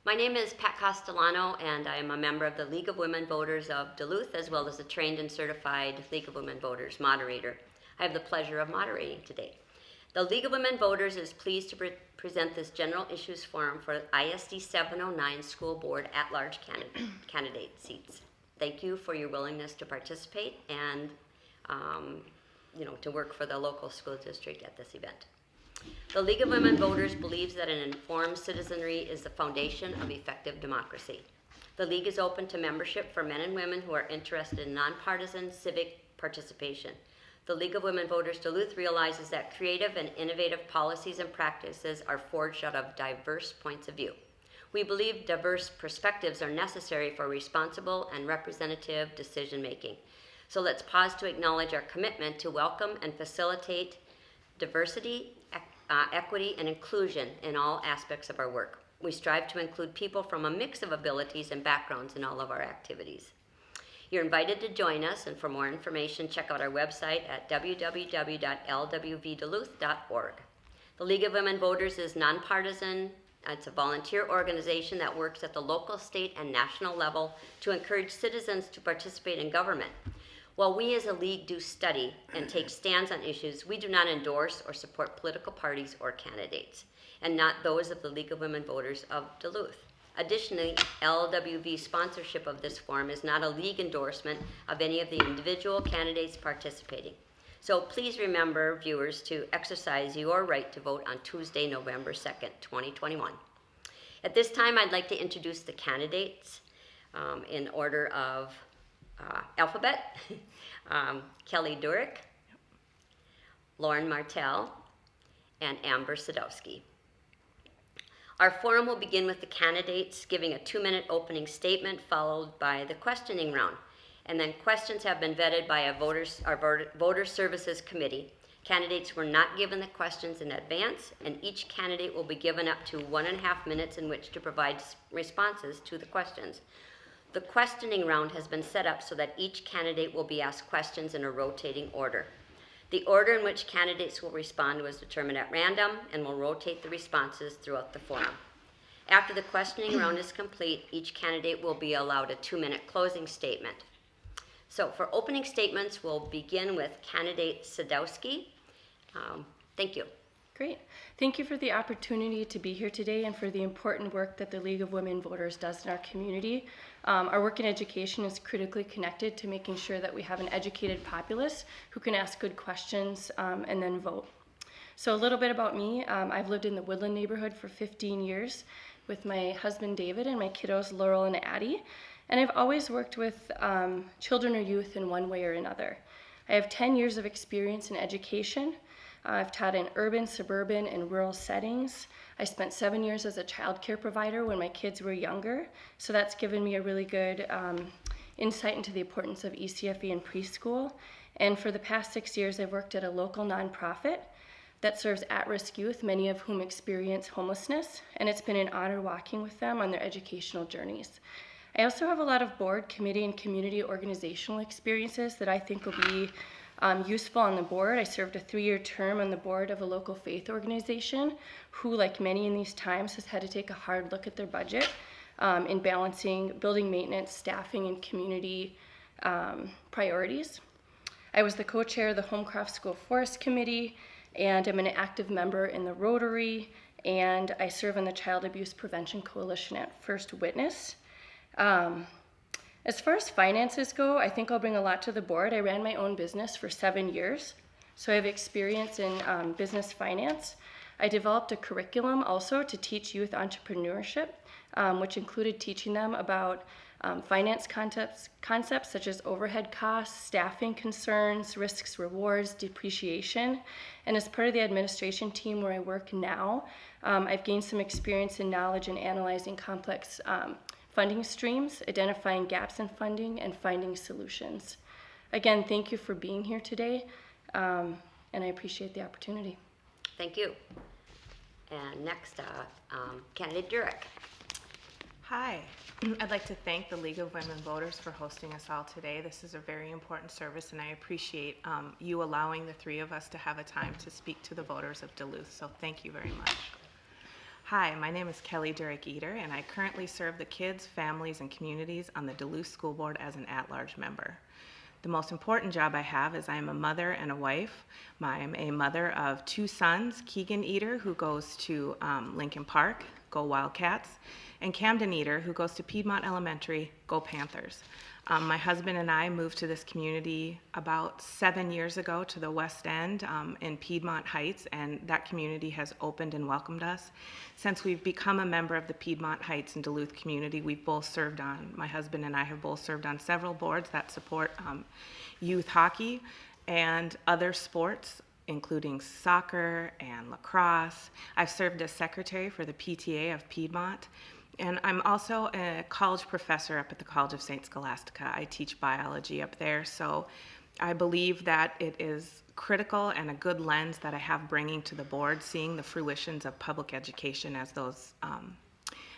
My name is Pat Castellano, and I am a member of the League of Women Voters of Duluth, as well as a trained and certified League of Women Voters moderator. I have the pleasure of moderating today. The League of Women Voters is pleased to present this General Issues Forum for ISD 709 School Board at-large candidate seats. Thank you for your willingness to participate and to work for the local school district at this event. The League of Women Voters believes that an informed citizenry is the foundation of effective democracy. The League is open to membership for men and women who are interested in nonpartisan civic participation. The League of Women Voters Duluth realizes that creative and innovative policies and practices are forged out of diverse points of view. We believe diverse perspectives are necessary for responsible and representative decision making. So let's pause to acknowledge our commitment to welcome and facilitate diversity, equity, and inclusion in all aspects of our work. We strive to include people from a mix of abilities and backgrounds in all of our activities. You're invited to join us, and for more information, check out our website at www.lwvduluth.org. The League of Women Voters is nonpartisan. It's a volunteer organization that works at the local, state, and national level to encourage citizens to participate in government. While we as a league do study and take stands on issues, we do not endorse or support political parties or candidates, and not those of the League of Women Voters of Duluth. Additionally, LWV sponsorship of this forum is not a league endorsement of any of the individual candidates participating. So please remember, viewers, to exercise your right to vote on Tuesday, November 2nd, 2021. At this time, I'd like to introduce the candidates in order of alphabet. Kelly Derrick, Lauren Martell, and Amber Sadowski. Our forum will begin with the candidates giving a 2-minute opening statement, followed by the questioning round. And then questions have been vetted by our Voter Services Committee. Candidates were not given the questions in advance, and each candidate will be given up to 1.5 minutes in which to provide responses to the questions. The questioning round has been set up so that each candidate will be asked questions in a rotating order. The order in which candidates will respond was determined at random and will rotate the responses throughout the forum. After the questioning round is complete, each candidate will be allowed a 2-minute closing statement. So for opening statements, we'll begin with candidate Sadowski. Thank you. Great. Thank you for the opportunity to be here today and for the important work that the League of Women Voters does in our community. Our work in education is critically connected to making sure that we have an educated populace who can ask good questions and then vote. So a little bit about me. I've lived in the Woodland neighborhood for 15 years with my husband David and my kiddos Laurel and Addie. And I've always worked with children or youth in one way or another. I have 10 years of experience in education. I've taught in urban, suburban, and rural settings. I spent 7 years as a child care provider when my kids were younger, so that's given me a really good insight into the importance of ECFE in preschool. And for the past 6 years, I've worked at a local nonprofit that serves at-risk youth, many of whom experience homelessness, and it's been an honor walking with them on their educational journeys. I also have a lot of board, committee, and community organizational experiences that I think will be useful on the board. I served a 3-year term on the board of a local faith organization who, like many in these times, has had to take a hard look at their budget in balancing building maintenance, staffing, and community priorities. I was the co-chair of the Homecroft School Forest Committee, and I'm an active member in the Rotary, and I serve on the Child Abuse Prevention Coalition at First Witness. As far as finances go, I think I'll bring a lot to the board. I ran my own business for 7 years, so I have experience in business finance. I developed a curriculum also to teach youth entrepreneurship, which included teaching them about finance concepts such as overhead costs, staffing concerns, risks, rewards, depreciation. And as part of the administration team where I work now, I've gained some experience and knowledge in analyzing complex funding streams, identifying gaps in funding, and finding solutions. Again, thank you for being here today, and I appreciate the opportunity. Thank you. And next, candidate Derrick. Hi. I'd like to thank the League of Women Voters for hosting us all today. This is a very important service, and I appreciate you allowing the three of us to have a time to speak to the voters of Duluth, so thank you very much. Hi, my name is Kelly Derrick Eder, and I currently serve the kids, families, and communities on the Duluth School Board as an at-large member. The most important job I have is I am a mother and a wife. I'm a mother of 2 sons, Keegan Eder, who goes to Lincoln Park, go Wildcats, and Camden Eder, who goes to Piedmont Elementary, go Panthers. My husband and I moved to this community about 7 years ago to the West End in Piedmont Heights, and that community has opened and welcomed us. Since we've become a member of the Piedmont Heights and Duluth community, we've both served on, my husband and I have both served on several boards that support youth hockey and other sports, including soccer and lacrosse. I've served as secretary for the PTA of Piedmont. And I'm also a college professor up at the College of St. Scholastica. I teach biology up there, so I believe that it is critical and a good lens that I have bringing to the board, seeing the fruitions of public education as those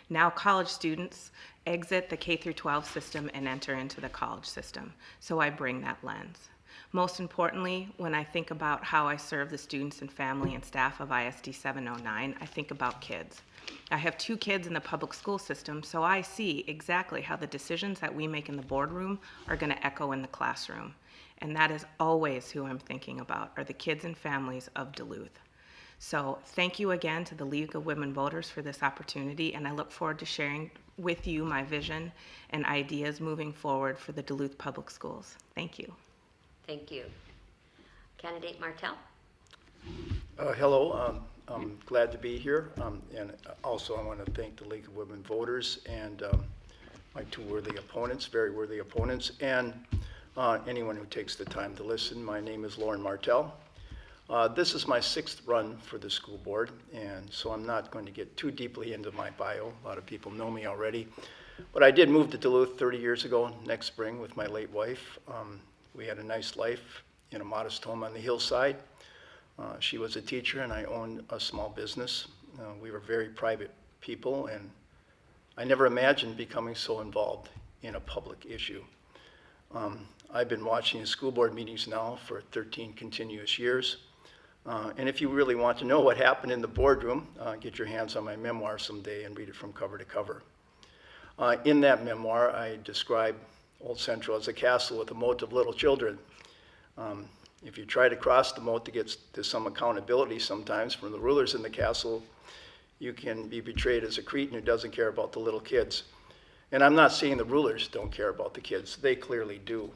now college students exit the K-12 system and enter into the college system. So I bring that lens. Most importantly, when I think about how I serve the students and family and staff of ISD 709, I think about kids. I have 2 kids in the public school system, so I see exactly how the decisions that we make in the boardroom are going to echo in the classroom. And that is always who I'm thinking about, are the kids and families of Duluth. So thank you again to the League of Women Voters for this opportunity, and I look forward to sharing with you my vision and ideas moving forward for the Duluth Public Schools. Thank you. Thank you. Candidate Martell? Hello, I'm glad to be here, and also I want to thank the League of Women Voters and my 2 worthy opponents, very worthy opponents, and anyone who takes the time to listen. My name is Lauren Martell. This is my 6th run for the school board, and so I'm not going to get too deeply into my bio. A lot of people know me already, but I did move to Duluth 30 years ago next spring with my late wife. We had a nice life in a modest home on the hillside. She was a teacher and I owned a small business. We were very private people, and I never imagined becoming so involved in a public issue. I've been watching the school board meetings now for 13 continuous years. And if you really want to know what happened in the boardroom, get your hands on my memoir someday and read it from cover to cover. In that memoir, I describe Old Central as a castle with a moat of little children. If you try to cross the moat to get to some accountability sometimes from the rulers in the castle, you can be betrayed as a cretin who doesn't care about the little kids. And I'm not saying the rulers don't care about the kids. They clearly do.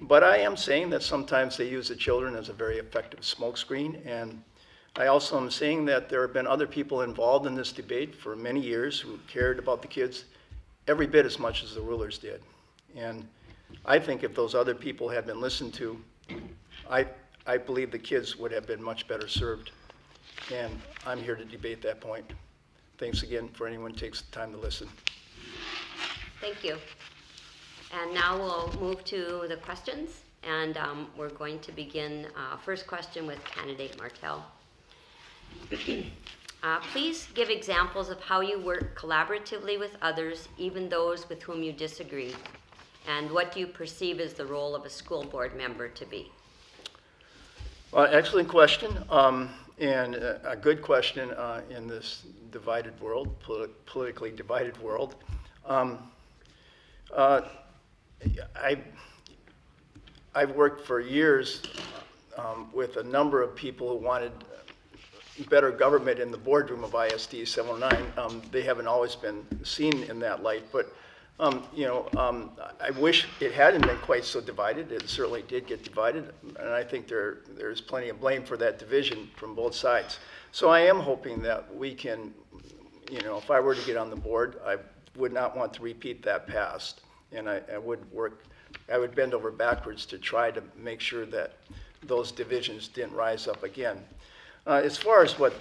But I am saying that sometimes they use the children as a very effective smokescreen. And I also am saying that there have been other people involved in this debate for many years who cared about the kids every bit as much as the rulers did. And I think if those other people had been listened to, I believe the kids would have been much better served. And I'm here to debate that point. Thanks again for anyone who takes the time to listen. Thank you. And now we'll move to the questions. And we're going to begin first question with candidate Martell. Please give examples of how you work collaboratively with others, even those with whom you disagree. And what do you perceive as the role of a school board member to be? Excellent question, and a good question in this divided world, politically divided world. I've worked for years with a number of people who wanted better government in the boardroom of ISD 709. They haven't always been seen in that light, but I wish it hadn't been quite so divided. It certainly did get divided, and I think there's plenty of blame for that division from both sides. So I am hoping that we can, if I were to get on the board, I would not want to repeat that past, and I would bend over backwards to try to make sure that those divisions didn't rise up again. As far as what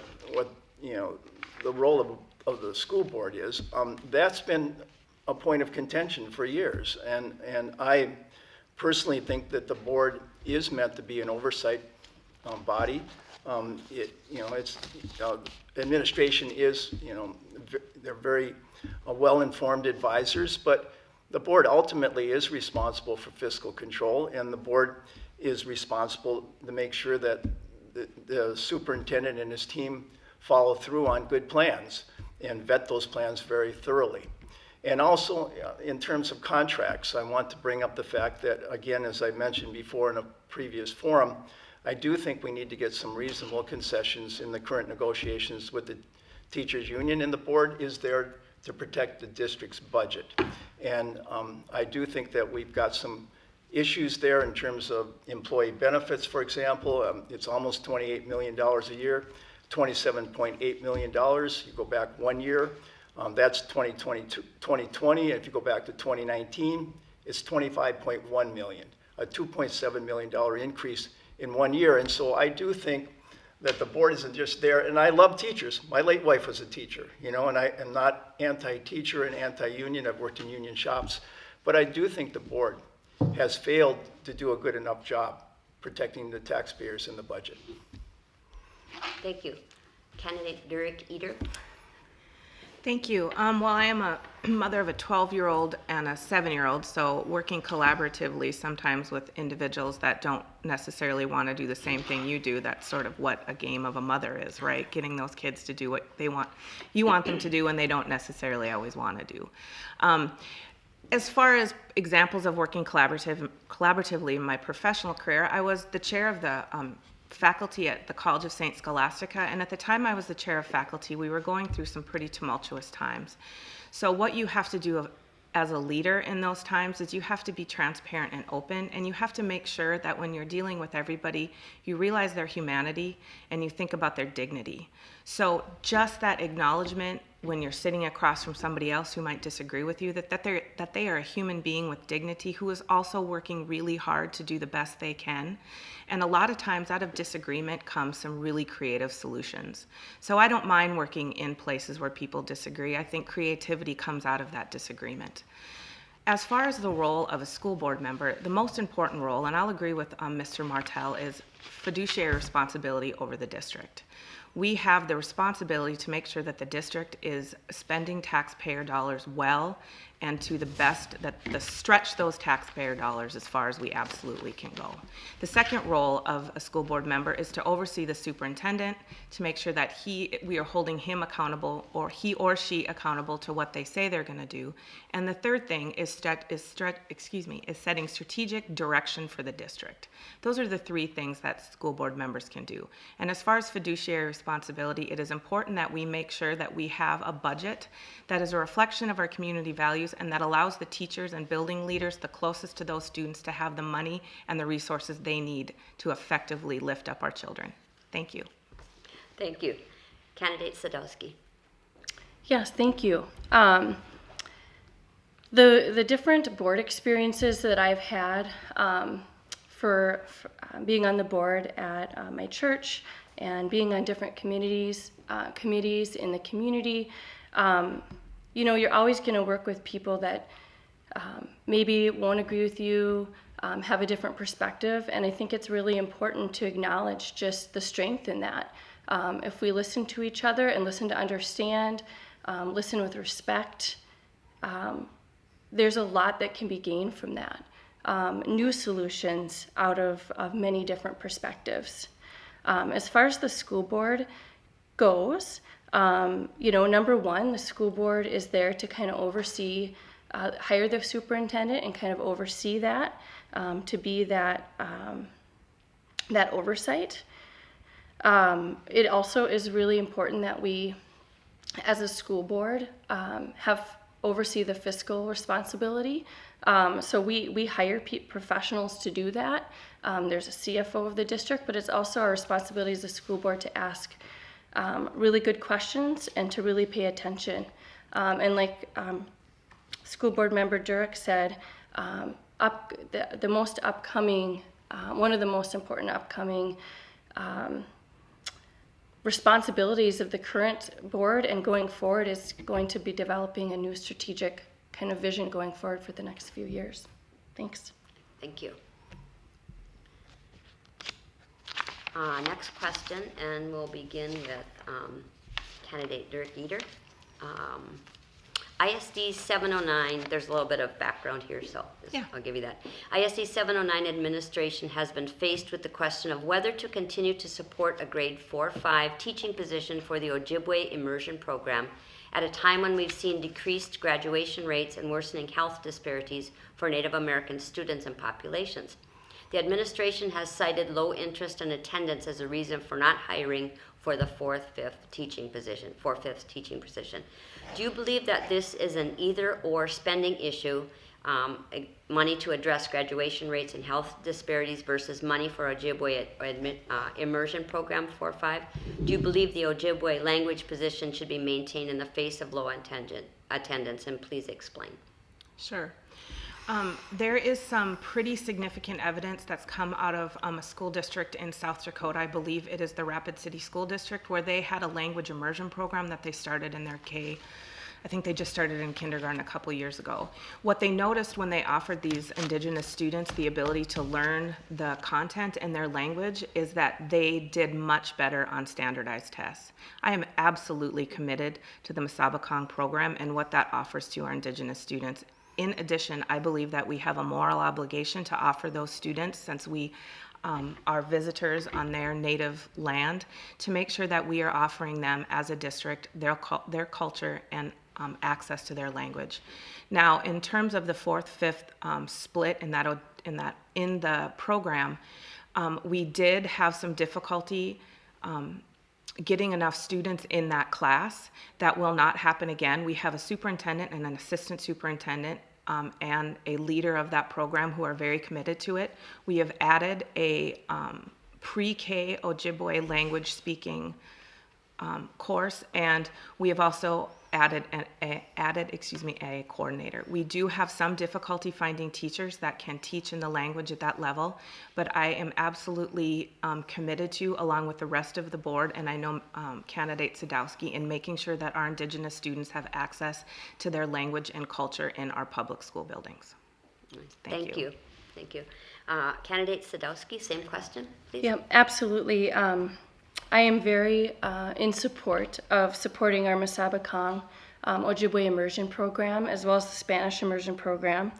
the role of the school board is, that's been a point of contention for years, and I personally think that the board is meant to be an oversight body. Administration is, they're very well-informed advisors, but the board ultimately is responsible for fiscal control, and the board is responsible to make sure that the superintendent and his team follow through on good plans and vet those plans very thoroughly. And also, in terms of contracts, I want to bring up the fact that, again, as I mentioned before in a previous forum, I do think we need to get some reasonable concessions in the current negotiations with the teachers union, and the board is there to protect the district's budget. And I do think that we've got some issues there in terms of employee benefits, for example. It's almost $28 million a year, $27.8 million. You go back 1 year, that's 2020. If you go back to 2019, it's $25.1 million, a $2.7 million increase in 1 year. And so I do think that the board isn't just there, and I love teachers. My late wife was a teacher, you know, and I am not anti-teacher and anti-union. I've worked in union shops, but I do think the board has failed to do a good enough job protecting the taxpayers in the budget. Thank you. Candidate Derrick Eder. Thank you. Well, I am a mother of a 12-year-old and a 7-year-old, so working collaboratively sometimes with individuals that don't necessarily want to do the same thing you do. That's sort of what a game of a mother is, right? Getting those kids to do what they want, you want them to do, and they don't necessarily always want to do. As far as examples of working collaboratively in my professional career, I was the chair of the faculty at the College of St. Scholastica, and at the time I was the chair of faculty, we were going through some pretty tumultuous times. So what you have to do as a leader in those times is you have to be transparent and open, and you have to make sure that when you're dealing with everybody, you realize their humanity and you think about their dignity. So just that acknowledgement when you're sitting across from somebody else who might disagree with you, that they are a human being with dignity who is also working really hard to do the best they can. And a lot of times out of disagreement comes some really creative solutions. So I don't mind working in places where people disagree. I think creativity comes out of that disagreement. As far as the role of a school board member, the most important role, and I'll agree with Mr. Martell, is fiduciary responsibility over the district. We have the responsibility to make sure that the district is spending taxpayer dollars well and to the best, stretch those taxpayer dollars as far as we absolutely can go. The second role of a school board member is to oversee the superintendent, to make sure that we are holding him accountable, or he or she accountable to what they say they're going to do. And the third thing is setting strategic direction for the district. Those are the three things that school board members can do. And as far as fiduciary responsibility, it is important that we make sure that we have a budget that is a reflection of our community values and that allows the teachers and building leaders the closest to those students to have the money and the resources they need to effectively lift up our children. Thank you. Thank you. Candidate Sadowski. Yes, thank you. The different board experiences that I've had for being on the board at my church and being on different committees in the community, you know, you're always going to work with people that maybe won't agree with you, have a different perspective, and I think it's really important to acknowledge just the strength in that. If we listen to each other and listen to understand, listen with respect, there's a lot that can be gained from that. New solutions out of many different perspectives. As far as the school board goes, you know, number one, the school board is there to kind of oversee, hire the superintendent and kind of oversee that, to be that, that oversight. It also is really important that we, as a school board, oversee the fiscal responsibility. So we hire professionals to do that. There's a CFO of the district, but it's also our responsibility as a school board to ask really good questions and to really pay attention. And like school board member Derrick said, the most upcoming, one of the most important upcoming responsibilities of the current board and going forward is going to be developing a new strategic kind of vision going forward for the next few years. Thanks. Thank you. Next question, and we'll begin with candidate Derrick Eder. ISD 709, there's a little bit of background here, so I'll give you that. ISD 709 administration has been faced with the question of whether to continue to support a grade 4-5 teaching position for the Ojibwe immersion program at a time when we've seen decreased graduation rates and worsening health disparities for Native American students and populations. The administration has cited low interest and attendance as a reason for not hiring for the 4-5 teaching position. Do you believe that this is an either-or spending issue, money to address graduation rates and health disparities versus money for Ojibwe immersion program 4-5? Do you believe the Ojibwe language position should be maintained in the face of low attendance? And please explain. Sure. There is some pretty significant evidence that's come out of a school district in South Dakota. I believe it is the Rapid City School District, where they had a language immersion program that they started in their I think they just started in kindergarten a couple years ago. What they noticed when they offered these Indigenous students the ability to learn the content in their language is that they did much better on standardized tests. I am absolutely committed to the Masabakong program and what that offers to our Indigenous students. In addition, I believe that we have a moral obligation to offer those students, since we are visitors on their native land, to make sure that we are offering them as a district their culture and access to their language. Now, in terms of the 4th-5th split in the program, we did have some difficulty getting enough students in that class. That will not happen again. We have a superintendent and an assistant superintendent and a leader of that program who are very committed to it. We have added a pre-K Ojibwe language speaking course, and we have also added a coordinator. We do have some difficulty finding teachers that can teach in the language at that level, but I am absolutely committed to, along with the rest of the board, and I know candidate Sadowski, in making sure that our Indigenous students have access to their language and culture in our public school buildings. Thank you. Thank you. Candidate Sadowski, same question, please. Yeah, absolutely. I am very in support of supporting our Masabakong Ojibwe immersion program, as well as the Spanish immersion program.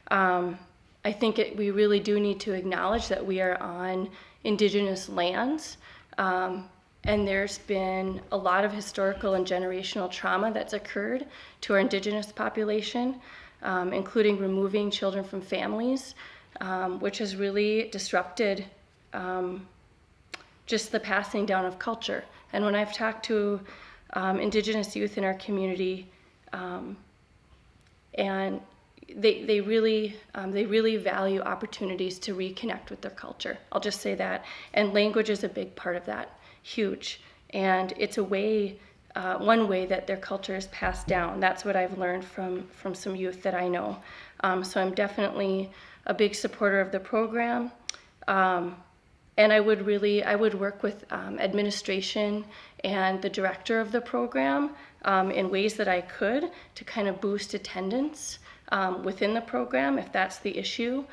I think we really do need to acknowledge that we are on Indigenous lands, and there's been a lot of historical and generational trauma that's occurred to our Indigenous population, including removing children from families, which has really disrupted just the passing down of culture. And when I've talked to Indigenous youth in our community, and they really value opportunities to reconnect with their culture. I'll just say that. And language is a big part of that, huge. And it's a way, one way that their culture is passed down. That's what I've learned from some youth that I know. So I'm definitely a big supporter of the program. And I would work with administration and the director of the program in ways that I could to kind of boost attendance within the program, if that's the issue.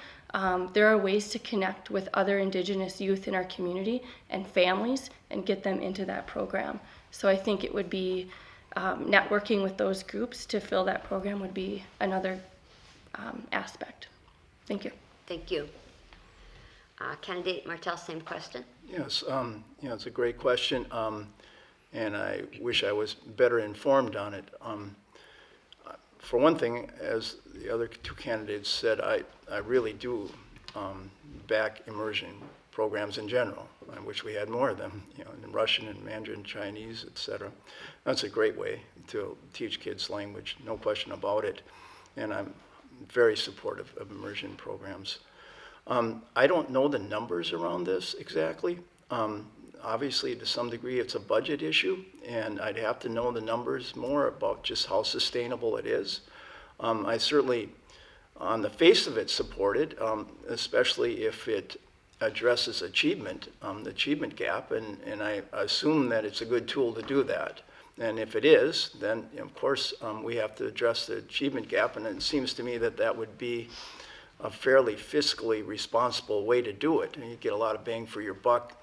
There are ways to connect with other Indigenous youth in our community and families and get them into that program. So I think it would be networking with those groups to fill that program would be another aspect. Thank you. Thank you. Candidate Martell, same question. Yes, it's a great question, and I wish I was better informed on it. For one thing, as the other two candidates said, I really do back immersion programs in general. I wish we had more of them, in Russian and Mandarin, Chinese, etc. That's a great way to teach kids language, no question about it, and I'm very supportive of immersion programs. I don't know the numbers around this exactly. Obviously, to some degree, it's a budget issue, and I'd have to know the numbers more about just how sustainable it is. I certainly, on the face of it, support it, especially if it addresses achievement, the achievement gap, and I assume that it's a good tool to do that. And if it is, then, of course, we have to address the achievement gap, and it seems to me that that would be a fairly fiscally responsible way to do it, and you get a lot of bang for your buck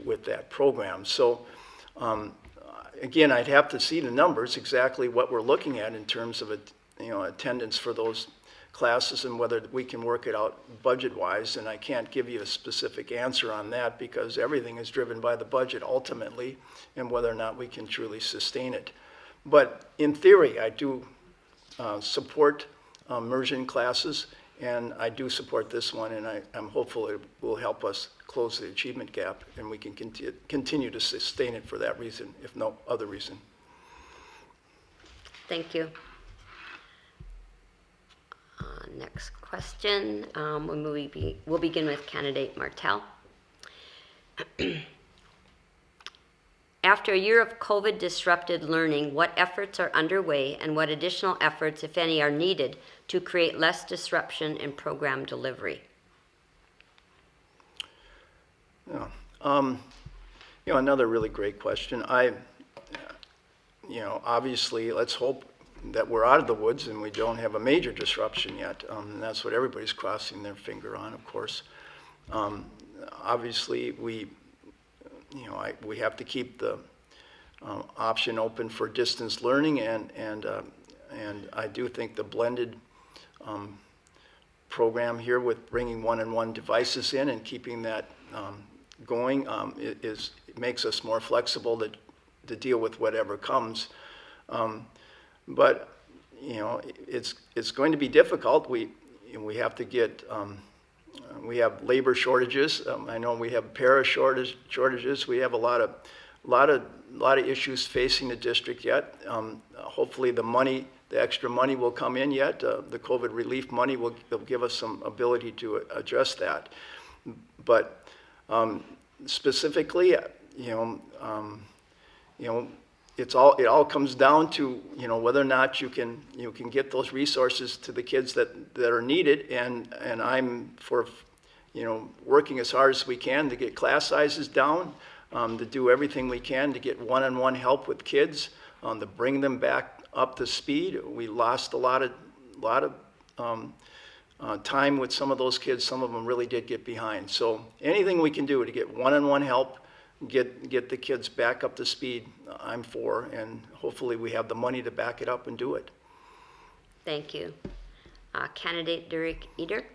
with that program. So again, I'd have to see the numbers, exactly what we're looking at in terms of attendance for those classes and whether we can work it out budget-wise. And I can't give you a specific answer on that because everything is driven by the budget ultimately and whether or not we can truly sustain it. But in theory, I do support immersion classes, and I do support this one, and I'm hopeful it will help us close the achievement gap, and we can continue to sustain it for that reason, if no other reason. Thank you. Next question. We'll begin with candidate Martell. After a year of COVID-disrupted learning, what efforts are underway and what additional efforts, if any, are needed to create less disruption in program delivery? Yeah. Another really great question. Obviously, let's hope that we're out of the woods and we don't have a major disruption yet. And that's what everybody's crossing their finger on, of course. Obviously, we have to keep the option open for distance learning, and I do think the blended program here with bringing one-on-one devices in and keeping that going it makes us more flexible to deal with whatever comes. But it's going to be difficult. We have to get we have labor shortages. I know we have para shortages. We have a lot of issues facing the district yet. Hopefully the extra money will come in yet. The COVID relief money will give us some ability to address that. But specifically, it all comes down to whether or not you can get those resources to the kids that are needed, and I'm for working as hard as we can to get class sizes down, to do everything we can to get one-on-one help with kids, to bring them back up to speed. We lost a lot of time with some of those kids. Some of them really did get behind. So anything we can do to get one-on-one help, get the kids back up to speed, I'm for, and hopefully we have the money to back it up and do it. Thank you. Candidate Derrick Eder.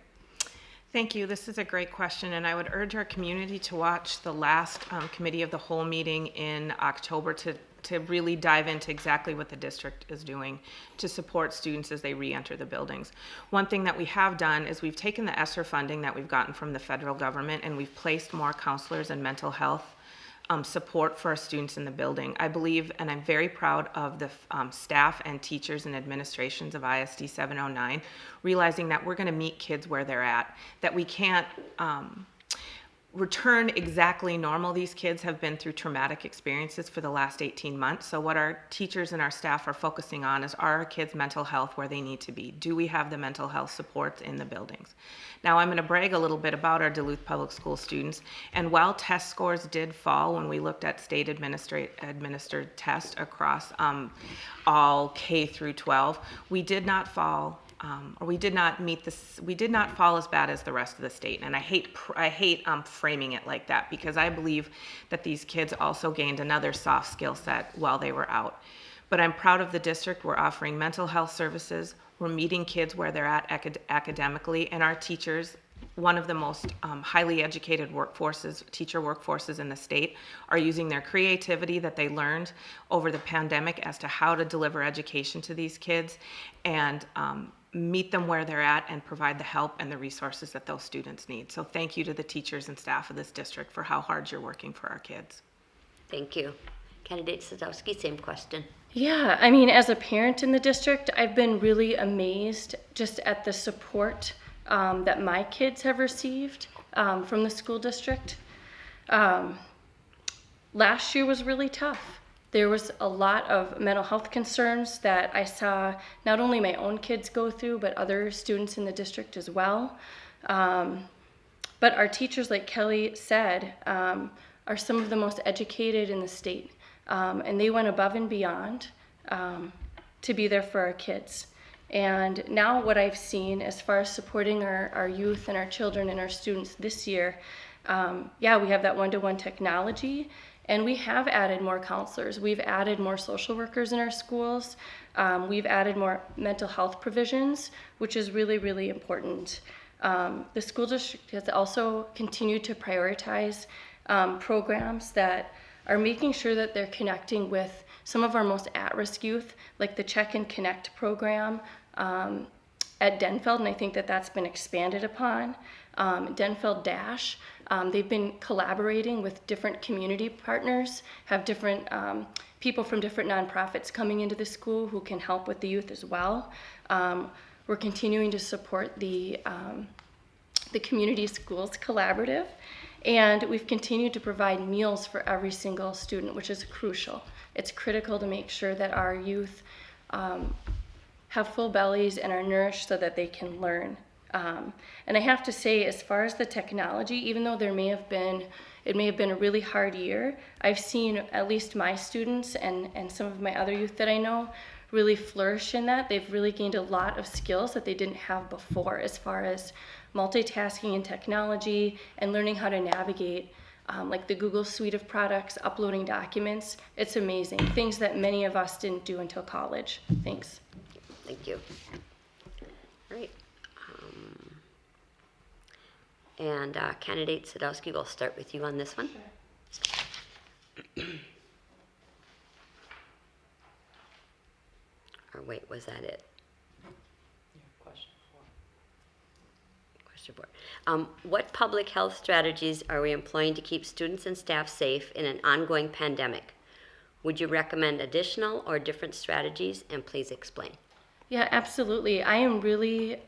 Thank you. This is a great question, and I would urge our community to watch the last Committee of the Whole meeting in October to really dive into exactly what the district is doing to support students as they re-enter the buildings. One thing that we have done is we've taken the ESSER funding that we've gotten from the federal government, and we've placed more counselors and mental health support for our students in the building. I believe, and I'm very proud of the staff and teachers and administrations of ISD 709, realizing that we're going to meet kids where they're at, that we can't return exactly normal. These kids have been through traumatic experiences for the last 18 months. So what our teachers and our staff are focusing on is, are our kids' mental health where they need to be? Do we have the mental health supports in the buildings? Now, I'm going to brag a little bit about our Duluth Public School students. And while test scores did fall when we looked at state administered tests across all K through 12, we did not fall we did not fall as bad as the rest of the state. And I hate framing it like that, because I believe that these kids also gained another soft skill set while they were out. But I'm proud of the district. We're offering mental health services. We're meeting kids where they're at academically, and our teachers, one of the most highly educated teacher workforces in the state, are using their creativity that they learned over the pandemic as to how to deliver education to these kids and meet them where they're at and provide the help and the resources that those students need. So thank you to the teachers and staff of this district for how hard you're working for our kids. Thank you. Candidate Sadowski, same question. Yeah, I mean, as a parent in the district, I've been really amazed just at the support that my kids have received from the school district. Last year was really tough. There was a lot of mental health concerns that I saw not only my own kids go through, but other students in the district as well. But our teachers, like Kelly said, are some of the most educated in the state. And they went above and beyond to be there for our kids. And now what I've seen as far as supporting our youth and our children and our students this year, we have that one-to-one technology, And we have added more counselors. We've added more social workers in our schools. We've added more mental health provisions, which is really, really important. The school district has also continued to prioritize programs that are making sure that they're connecting with some of our most at-risk youth, like the Check and Connect program at Denfeld, and I think that that's been expanded upon. Denfeld Dash, they've been collaborating with different community partners, have different people from different nonprofits coming into the school who can help with the youth as well. We're continuing to support the Community Schools Collaborative, and we've continued to provide meals for every single student, which is crucial. It's critical to make sure that our youth have full bellies and are nourished so that they can learn. And I have to say, as far as the technology, even though it may have been a really hard year, I've seen at least my students and some of my other youth that I know really flourish in that. They've really gained a lot of skills that they didn't have before, as far as multitasking and technology and learning how to navigate like the Google suite of products, uploading documents. It's amazing. Things that many of us didn't do until college. Thanks. Thank you. All right. And candidate Sadowski, we'll start with you on this one. Or wait, was that it? Question 4. What public health strategies are we employing to keep students and staff safe in an ongoing pandemic? Would you recommend additional or different strategies, and please explain? Yeah, absolutely. I am really,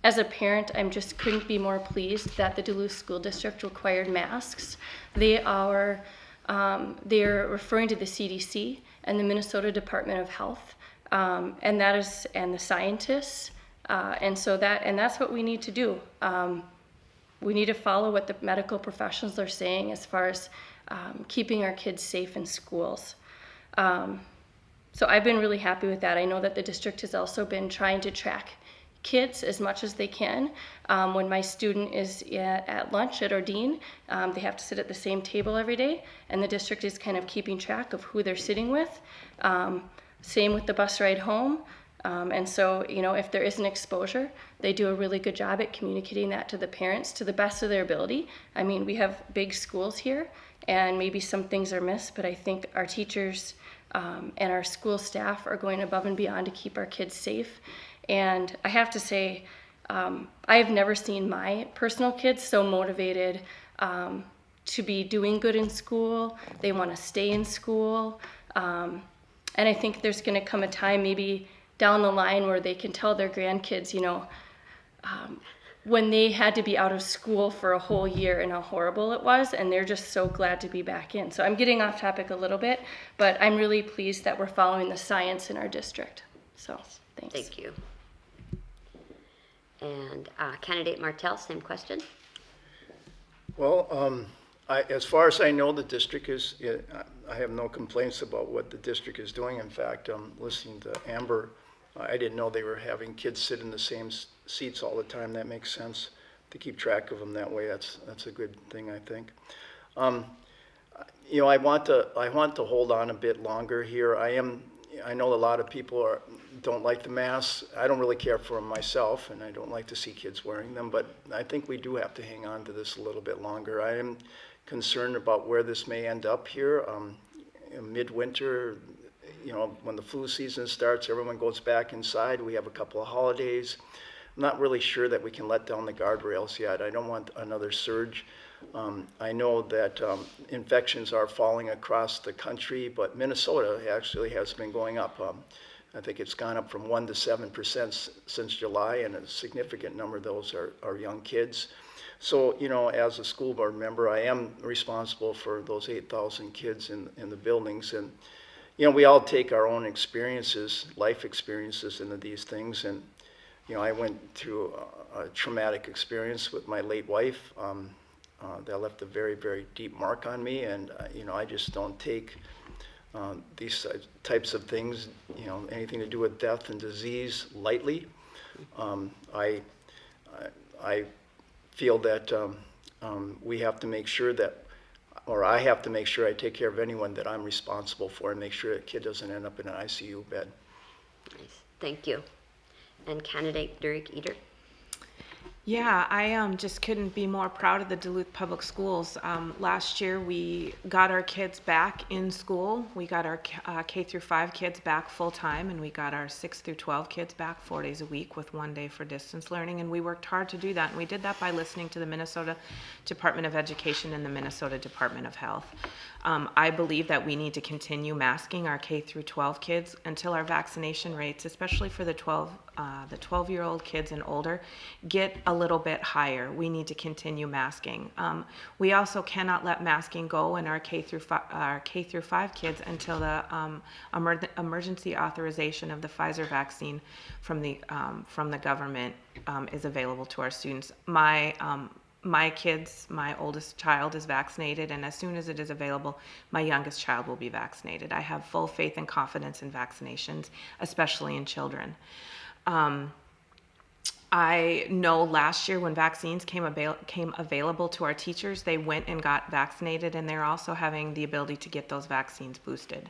as a parent, couldn't be more pleased that the Duluth School District required masks. They're referring to the CDC and the Minnesota Department of Health, and the scientists, and that's what we need to do. We need to follow what the medical professionals are saying as far as keeping our kids safe in schools. So I've been really happy with that. I know that the district has also been trying to track kids as much as they can. When my student is at lunch at Ordine, they have to sit at the same table every day, and the district is kind of keeping track of who they're sitting with. Same with the bus ride home. And so, if there is an exposure, they do a really good job at communicating that to the parents to the best of their ability. I mean, we have big schools here, and maybe some things are missed, but I think our teachers and our school staff are going above and beyond to keep our kids safe. And I have to say, I have never seen my personal kids so motivated to be doing good in school. They want to stay in school. And I think there's going to come a time maybe down the line where they can tell their grandkids, when they had to be out of school for a whole year and how horrible it was, and they're just so glad to be back in. So I'm getting off topic a little bit, but I'm really pleased that we're following the science in our district. So thanks. Thank you. And candidate Martell, same question. Well, as far as I know, the district I have no complaints about what the district is doing. In fact, listening to Amber, I didn't know they were having kids sit in the same seats all the time. That makes sense to keep track of them that way. That's a good thing, I think. I want to hold on a bit longer here. I know a lot of people don't like the masks. I don't really care for them myself, and I don't like to see kids wearing them, but I think we do have to hang on to this a little bit longer. I am concerned about where this may end up here. In midwinter, when the flu season starts, everyone goes back inside. We have a couple of holidays. I'm not really sure that we can let down the guardrails yet. I don't want another surge. I know that infections are falling across the country, but Minnesota actually has been going up. I think it's gone up from 1 to 7% since July, and a significant number of those are young kids. So, as a school board member, I am responsible for those 8,000 kids in the buildings. And, we all take our own experiences, life experiences into these things. And, I went through a traumatic experience with my late wife that left a very, very deep mark on me. And, I just don't take these types of things, anything to do with death and disease lightly. I feel that we have to make sure that or I have to make sure I take care of anyone that I'm responsible for and make sure a kid doesn't end up in an ICU bed. Nice. Thank you. And candidate Derrick Eder. Yeah, I just couldn't be more proud of the Duluth Public Schools. Last year, we got our kids back in school. We got our K through 5 kids back full time, and we got our 6 through 12 kids back 4 days a week with 1 day for distance learning. And we worked hard to do that. And we did that by listening to the Minnesota Department of Education and the Minnesota Department of Health. I believe that we need to continue masking our K through 12 kids until our vaccination rates, especially for the 12-year-old kids and older, get a little bit higher. We need to continue masking. We also cannot let masking go in our K through 5 kids until the emergency authorization of the Pfizer vaccine from the government is available to our students. My oldest child is vaccinated, and as soon as it is available, my youngest child will be vaccinated. I have full faith and confidence in vaccinations, especially in children. I know last year when vaccines came available to our teachers, they went and got vaccinated, and they're also having the ability to get those vaccines boosted.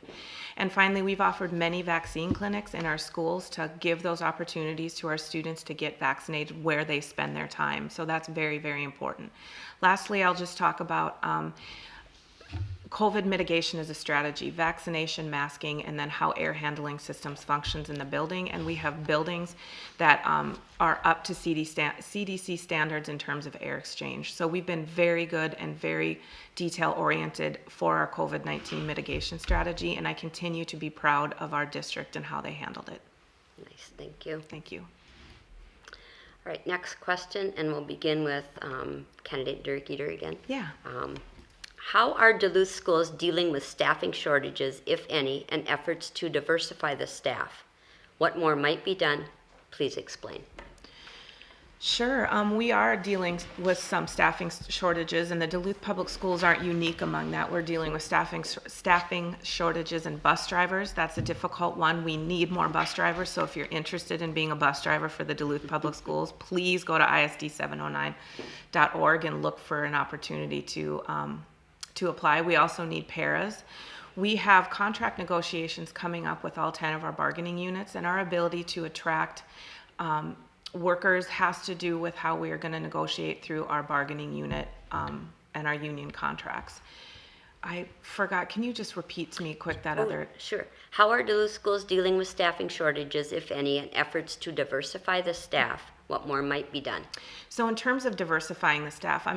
And finally, we've offered many vaccine clinics in our schools to give those opportunities to our students to get vaccinated where they spend their time. So that's very, very important. Lastly, I'll just talk about COVID mitigation as a strategy, vaccination, masking, and then how air handling systems functions in the building. And we have buildings that are up to CDC standards in terms of air exchange. So we've been very good and very detail oriented for our COVID-19 mitigation strategy, and I continue to be proud of our district and how they handled it. Nice, thank you. Thank you. All right, next question, and we'll begin with candidate Derrick Eder again. Yeah. How are Duluth schools dealing with staffing shortages, if any, and efforts to diversify the staff? What more might be done? Please explain. Sure. We are dealing with some staffing shortages, and the Duluth Public Schools aren't unique among that. We're dealing with staffing shortages and bus drivers. That's a difficult one. We need more bus drivers, so if you're interested in being a bus driver for the Duluth Public Schools, please go to isd709.org and look for an opportunity to apply. We also need paras. We have contract negotiations coming up with all 10 of our bargaining units, and our ability to attract workers has to do with how we are going to negotiate through our bargaining unit and our union contracts. I forgot, can you just repeat to me quick that other? Sure. How are Duluth schools dealing with staffing shortages, if any, and efforts to diversify the staff? What more might be done? So in terms of diversifying the staff,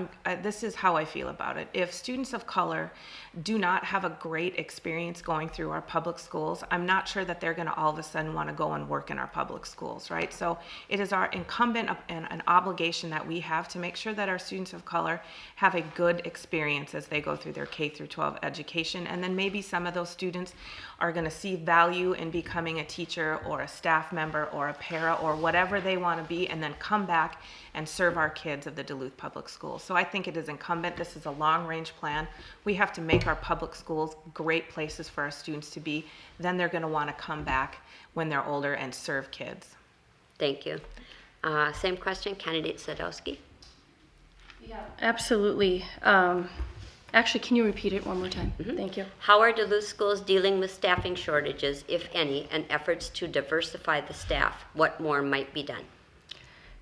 this is how I feel about it. If students of color do not have a great experience going through our public schools, I'm not sure that they're going to all of a sudden want to go and work in our public schools, right? So it is our incumbent and an obligation that we have to make sure that our students of color have a good experience as they go through their K through 12 education. And then maybe some of those students are going to see value in becoming a teacher or a staff member or a para or whatever they want to be, and then come back and serve our kids of the Duluth Public Schools. So I think it is incumbent. This is a long-range plan. We have to make our public schools great places for our students to be. Then they're going to want to come back when they're older and serve kids. Thank you. Same question, candidate Sadowski. Yeah, absolutely. Actually, can you repeat it one more time? Mm-hmm. Thank you. How are Duluth schools dealing with staffing shortages, if any, and efforts to diversify the staff? What more might be done?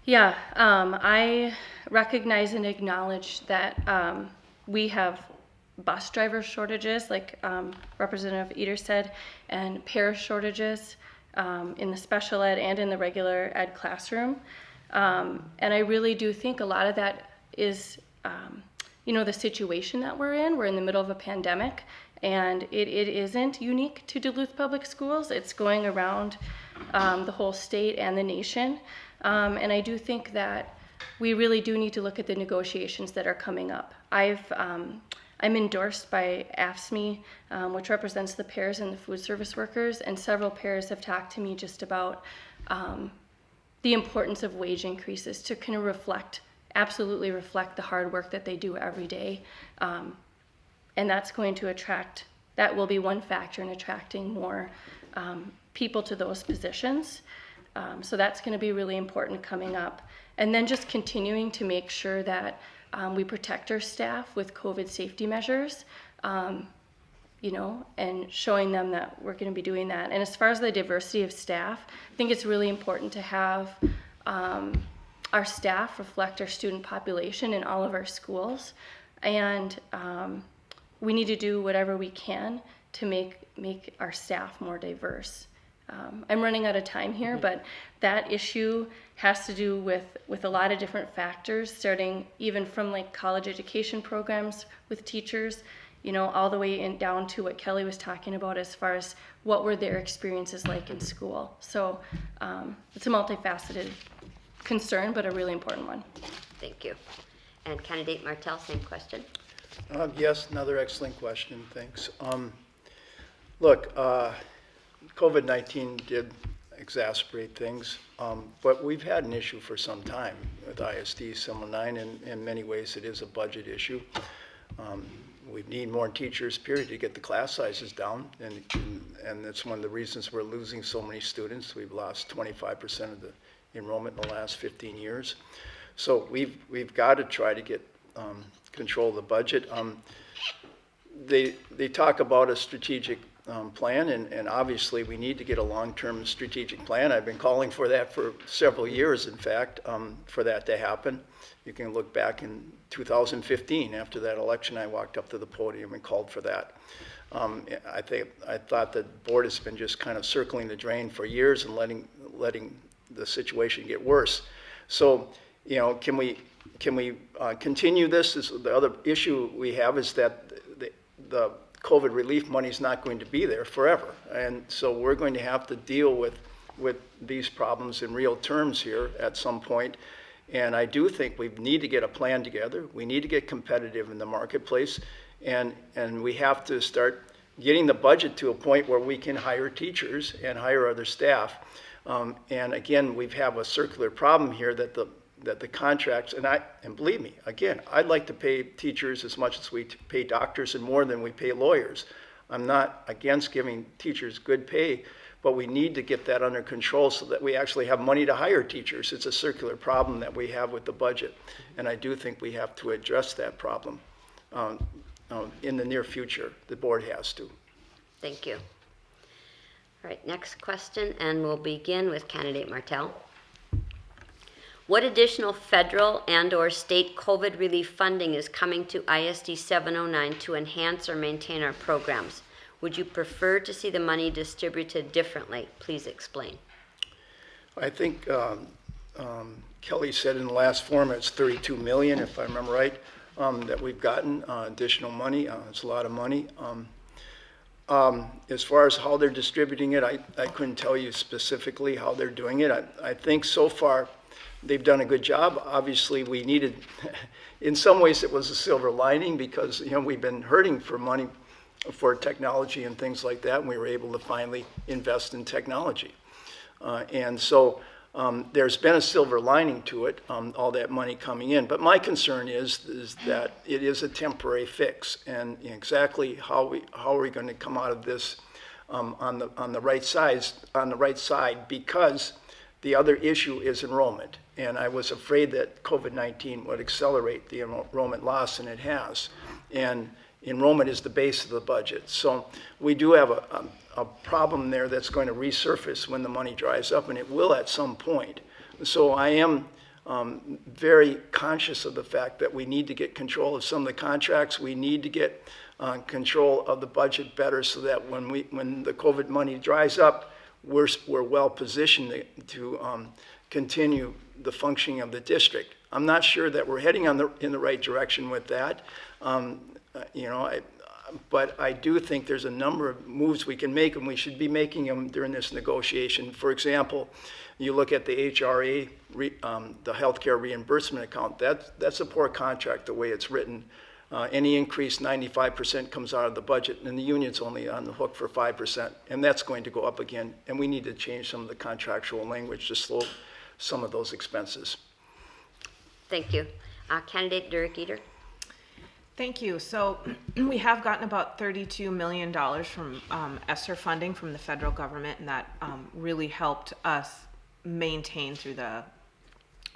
Yeah, I recognize and acknowledge that we have bus driver shortages, like Representative Eder said, and para shortages in the special ed and in the regular ed classroom. And I really do think a lot of that is, the situation that we're in. We're in the middle of a pandemic, and it isn't unique to Duluth Public Schools. It's going around the whole state and the nation. And I do think that we really do need to look at the negotiations that are coming up. I'm endorsed by AFSCME, which represents the paras and the food service workers, and several paras have talked to me just about the importance of wage increases to kind of absolutely reflect the hard work that they do every day. And that's going to that will be one factor in attracting more people to those positions. So that's going to be really important coming up. And then just continuing to make sure that we protect our staff with COVID safety measures, you know, and showing them that we're going to be doing that. And as far as the diversity of staff, I think it's really important to have our staff reflect our student population in all of our schools. And we need to do whatever we can to make our staff more diverse. I'm running out of time here, but that issue has to do with a lot of different factors, starting even from like college education programs with teachers, you know, all the way down to what Kelly was talking about as far as what were their experiences like in school. So it's a multifaceted concern, but a really important one. Thank you. And Candidate Martell, same question. Yes, another excellent question, thanks. Look, COVID-19 did exacerbate things, but we've had an issue for some time with ISD 709, and in many ways it is a budget issue. We need more teachers, period, to get the class sizes down, and that's one of the reasons we're losing so many students. We've lost 25% of the enrollment in the last 15 years. So we've got to try to get control of the budget. They talk about a strategic plan, and obviously we need to get a long-term strategic plan. I've been calling for that for several years, in fact, for that to happen. You can look back in 2015, after that election, I walked up to the podium and called for that. I thought the board has been just kind of circling the drain for years and letting the situation get worse. So, you know, can we continue this? The other issue we have is that the COVID relief money is not going to be there forever, and so we're going to have to deal with these problems in real terms here at some point. And I do think we need to get a plan together. We need to get competitive in the marketplace, and we have to start getting the budget to a point where we can hire teachers and hire other staff. And again, we have a circular problem here that the contracts, and believe me, again, I'd like to pay teachers as much as we pay doctors and more than we pay lawyers. I'm not against giving teachers good pay, but we need to get that under control so that we actually have money to hire teachers. It's a circular problem that we have with the budget, and I do think we have to address that problem in the near future. The board has to. Thank you. All right, next question, and we'll begin with Candidate Martell. What additional federal and/or state COVID relief funding is coming to ISD 709 to enhance or maintain our programs? Would you prefer to see the money distributed differently? Please explain. I think Kelly said in the last forum it's $32 million, if I remember right, that we've gotten additional money. It's a lot of money. As far as how they're distributing it, I couldn't tell you specifically how they're doing it. I think so far they've done a good job. Obviously, we needed, in some ways it was a silver lining because, you know, we've been hurting for money for technology and things like that, and we were able to finally invest in technology. And so there's been a silver lining to it, all that money coming in. But my concern is that it is a temporary fix, and exactly how are we going to come out of this on the right side, because the other issue is enrollment. And I was afraid that COVID-19 would accelerate the enrollment loss, and it has. And enrollment is the base of the budget. So we do have a problem there that's going to resurface when the money dries up, and it will at some point. So I am very conscious of the fact that we need to get control of some of the contracts. We need to get control of the budget better so that when the COVID money dries up, we're well positioned to continue the functioning of the district. I'm not sure that we're heading in the right direction with that. But I do think there's a number of moves we can make, and we should be making them during this negotiation. For example, you look at the HRA, the healthcare reimbursement account. That's a poor contract the way it's written. Any increase, 95% comes out of the budget, and the union's only on the hook for 5%, and that's going to go up again. And we need to change some of the contractual language to slow some of those expenses. Thank you. Candidate Derrick Eder. Thank you. So we have gotten about $32 million from ESSER funding from the federal government, and that really helped us maintain through the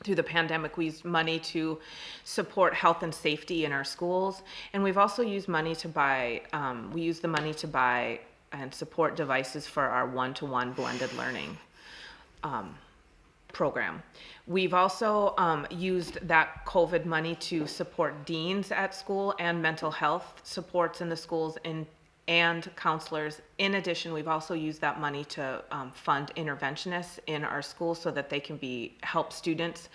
through the pandemic, we used money to support health and safety in our schools, and we've also used money to buy, and support devices for our one-to-one blended learning program. We've also used that COVID money to support deans at school and mental health supports in the schools and counselors. In addition, we've also used that money to fund interventionists in our schools so that they can help students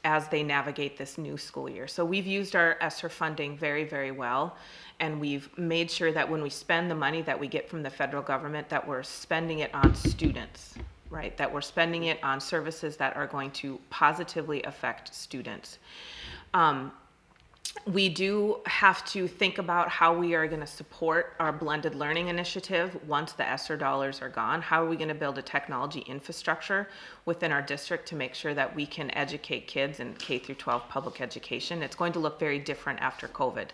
as they navigate this new school year. So we've used our ESSER funding very, very well, and we've made sure that when we spend the money that we get from the federal government, that we're spending it on students, right? That we're spending it on services that are going to positively affect students. We do have to think about how we are going to support our blended learning initiative once the ESSER dollars are gone. How are we going to build a technology infrastructure within our district to make sure that we can educate kids in K through 12 public education? It's going to look very different after COVID.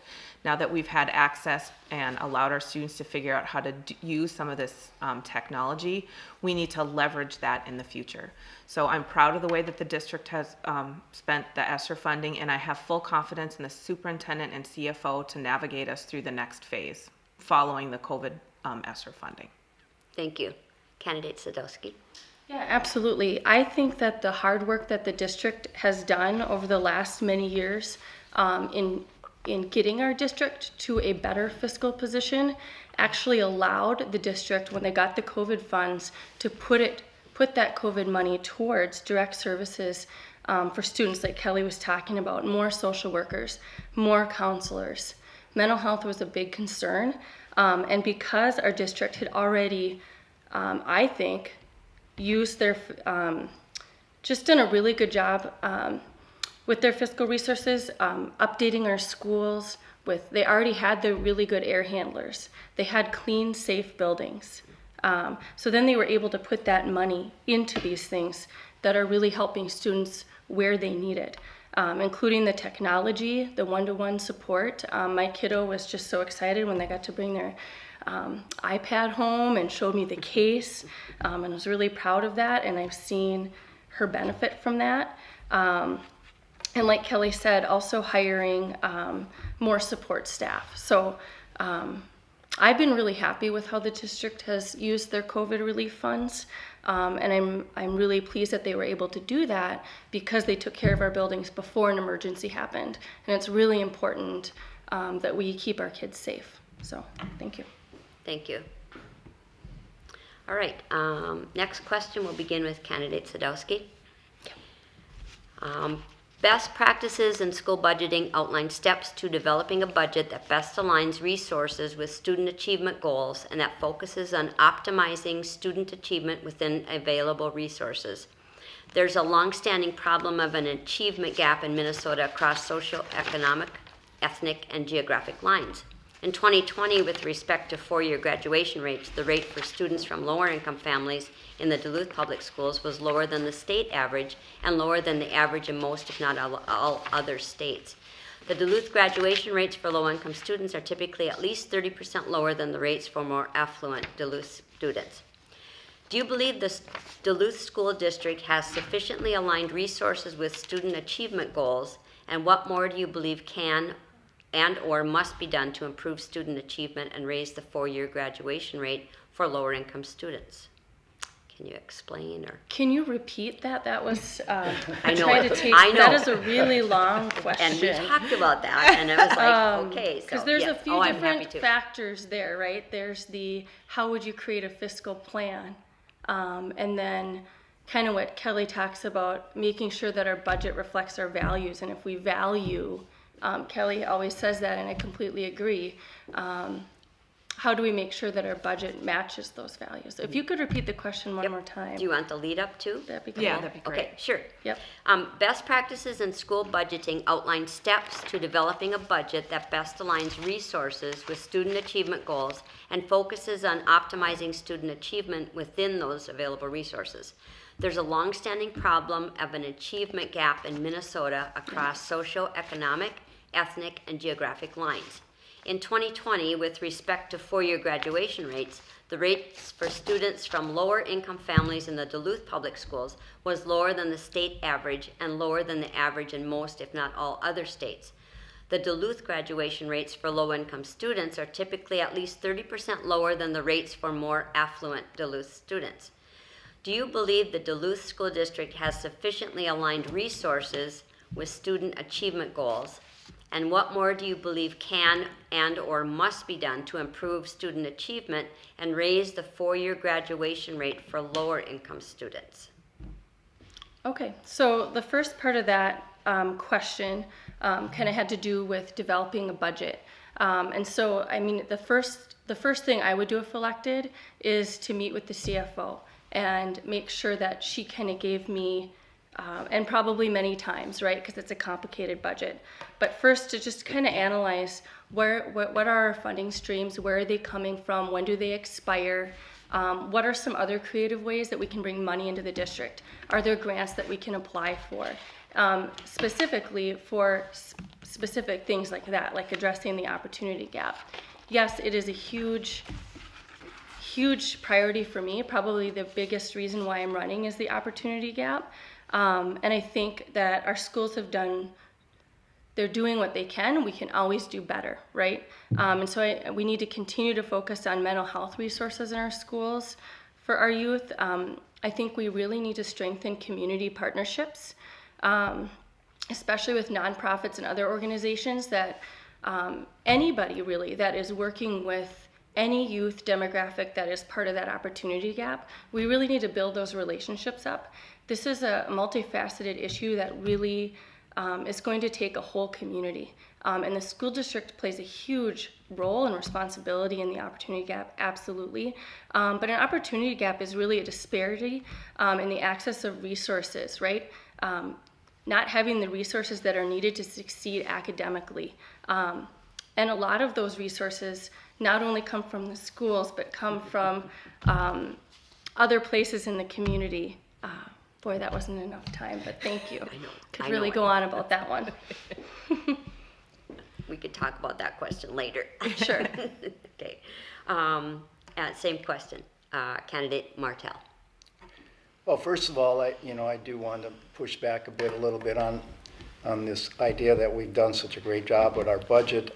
Now that we've had access and allowed our students to figure out how to use some of this technology, we need to leverage that in the future. So I'm proud of the way that the district has spent the ESSER funding, and I have full confidence in the superintendent and CFO to navigate us through the next phase following the COVID ESSER funding. Thank you. Candidate Sadowski. Yeah, absolutely. I think that the hard work that the district has done over the last many years in getting our district to a better fiscal position actually allowed the district, when they got the COVID funds, to put that COVID money towards direct services for students like Kelly was talking about, more social workers, more counselors. Mental health was a big concern, and because our district had already, I think, used their, just done a really good job with their fiscal resources, updating our schools they already had the really good air handlers. They had clean, safe buildings. So then they were able to put that money into these things that are really helping students where they need it, including the technology, the one-to-one support. My kiddo was just so excited when they got to bring their iPad home and showed me the case, and I was really proud of that, and I've seen her benefit from that. And like Kelly said, also hiring more support staff. So I've been really happy with how the district has used their COVID relief funds, and I'm really pleased that they were able to do that because they took care of our buildings before an emergency happened. And it's really important that we keep our kids safe. So thank you. Thank you. All right, next question will begin with candidate Sadowski. Best practices in school budgeting outline steps to developing a budget that best aligns resources with student achievement goals and that focuses on optimizing student achievement within available resources. There's a long-standing problem of an achievement gap in Minnesota across socioeconomic, ethnic, and geographic lines. In 2020, with respect to four-year graduation rates, the rate for students from lower-income families in the Duluth Public Schools was lower than the state average and lower than the average in most, if not all other states. The Duluth graduation rates for low-income students are typically at least 30% lower than the rates for more affluent Duluth students. Do you believe the Duluth School District has sufficiently aligned resources with student achievement goals, and what more do you believe can and/or must be done to improve student achievement and raise the four-year graduation rate for lower-income students? Can you explain or? Can you repeat that? That was, I know. That is a really long question. And we talked about that, and I was like, okay, so because there's yes. a few I'm happy different to. factors there, right? There's the how would you create a fiscal plan, and then kind of what Kelly talks about, making sure that our budget reflects our values, and if we value, Kelly always says that, and I completely agree. How do we make sure that our budget matches those values? If you could repeat the question one more time. Do you want the lead up to? That'd be cool. Yeah, that'd be great. Okay, sure. Yep. Best practices in school budgeting outline steps to developing a budget that best aligns resources with student achievement goals and focuses on optimizing student achievement within those available resources. There's a long-standing problem of an achievement gap in Minnesota across socioeconomic, ethnic, and geographic lines. In 2020, with respect to four-year graduation rates, the rates for students from lower income families in the Duluth Public Schools was lower than the state average and lower than the average in most, if not all, other states. The Duluth graduation rates for low-income students are typically at least 30% lower than the rates for more affluent Duluth students. Do you believe the Duluth School District has sufficiently aligned resources with student achievement goals? And what more do you believe can and or must be done to improve student achievement and raise the four-year graduation rate for lower income students? Okay, so the first part of that question kind of had to do with developing a budget. And so, I mean, the first thing I would do if elected is to meet with the CFO and make sure that she kind of gave me, and probably many times, right, because it's a complicated budget. But first to just kind of analyze what are our funding streams, where are they coming from, when do they expire, what are some other creative ways that we can bring money into the district? Are there grants that we can apply for? Specifically for specific things like that, like addressing the opportunity gap. Yes, it is a huge priority for me. Probably the biggest reason why I'm running is the opportunity gap. And I think that our schools they're doing what they can. We can always do better, right? And so we need to continue to focus on mental health resources in our schools for our youth. I think we really need to strengthen community partnerships, especially with nonprofits and other organizations that anybody really that is working with any youth demographic that is part of that opportunity gap. We really need to build those relationships up. This is a multifaceted issue that really is going to take a whole community. And the school district plays a huge role and responsibility in the opportunity gap, absolutely. But an opportunity gap is really a disparity in the access of resources, right? Not having the resources that are needed to succeed academically. And a lot of those resources not only come from the schools, but come from other places in the community. Boy, that wasn't enough time, but thank you. Could really go on about that one. We could talk about that question later. Sure. Okay. Same question. Candidate Martell. Well, first of all, I do want to push back a little bit on this idea that we've done such a great job with our budget.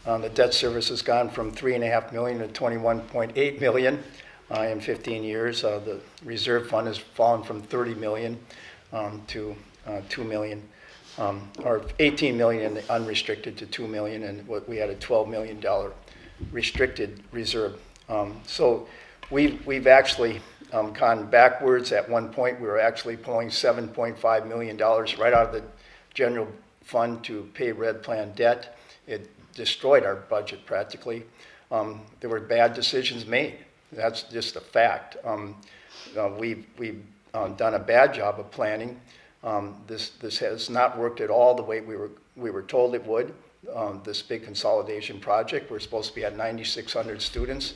The debt service has gone from $3.5 million to $21.8 million in 15 years. The reserve fund has fallen from $30 million to $2 million, or $18 million in the unrestricted to $2 million, and we had a $12 million restricted reserve. So we've actually gone backwards. At one point, we were actually pulling $7.5 million right out of the general fund to pay Red Plan debt. It destroyed our budget practically. There were bad decisions made. That's just a fact. We've done a bad job of planning. This has not worked at all the way we were told it would. This big consolidation project, we're supposed to be at 9,600 students.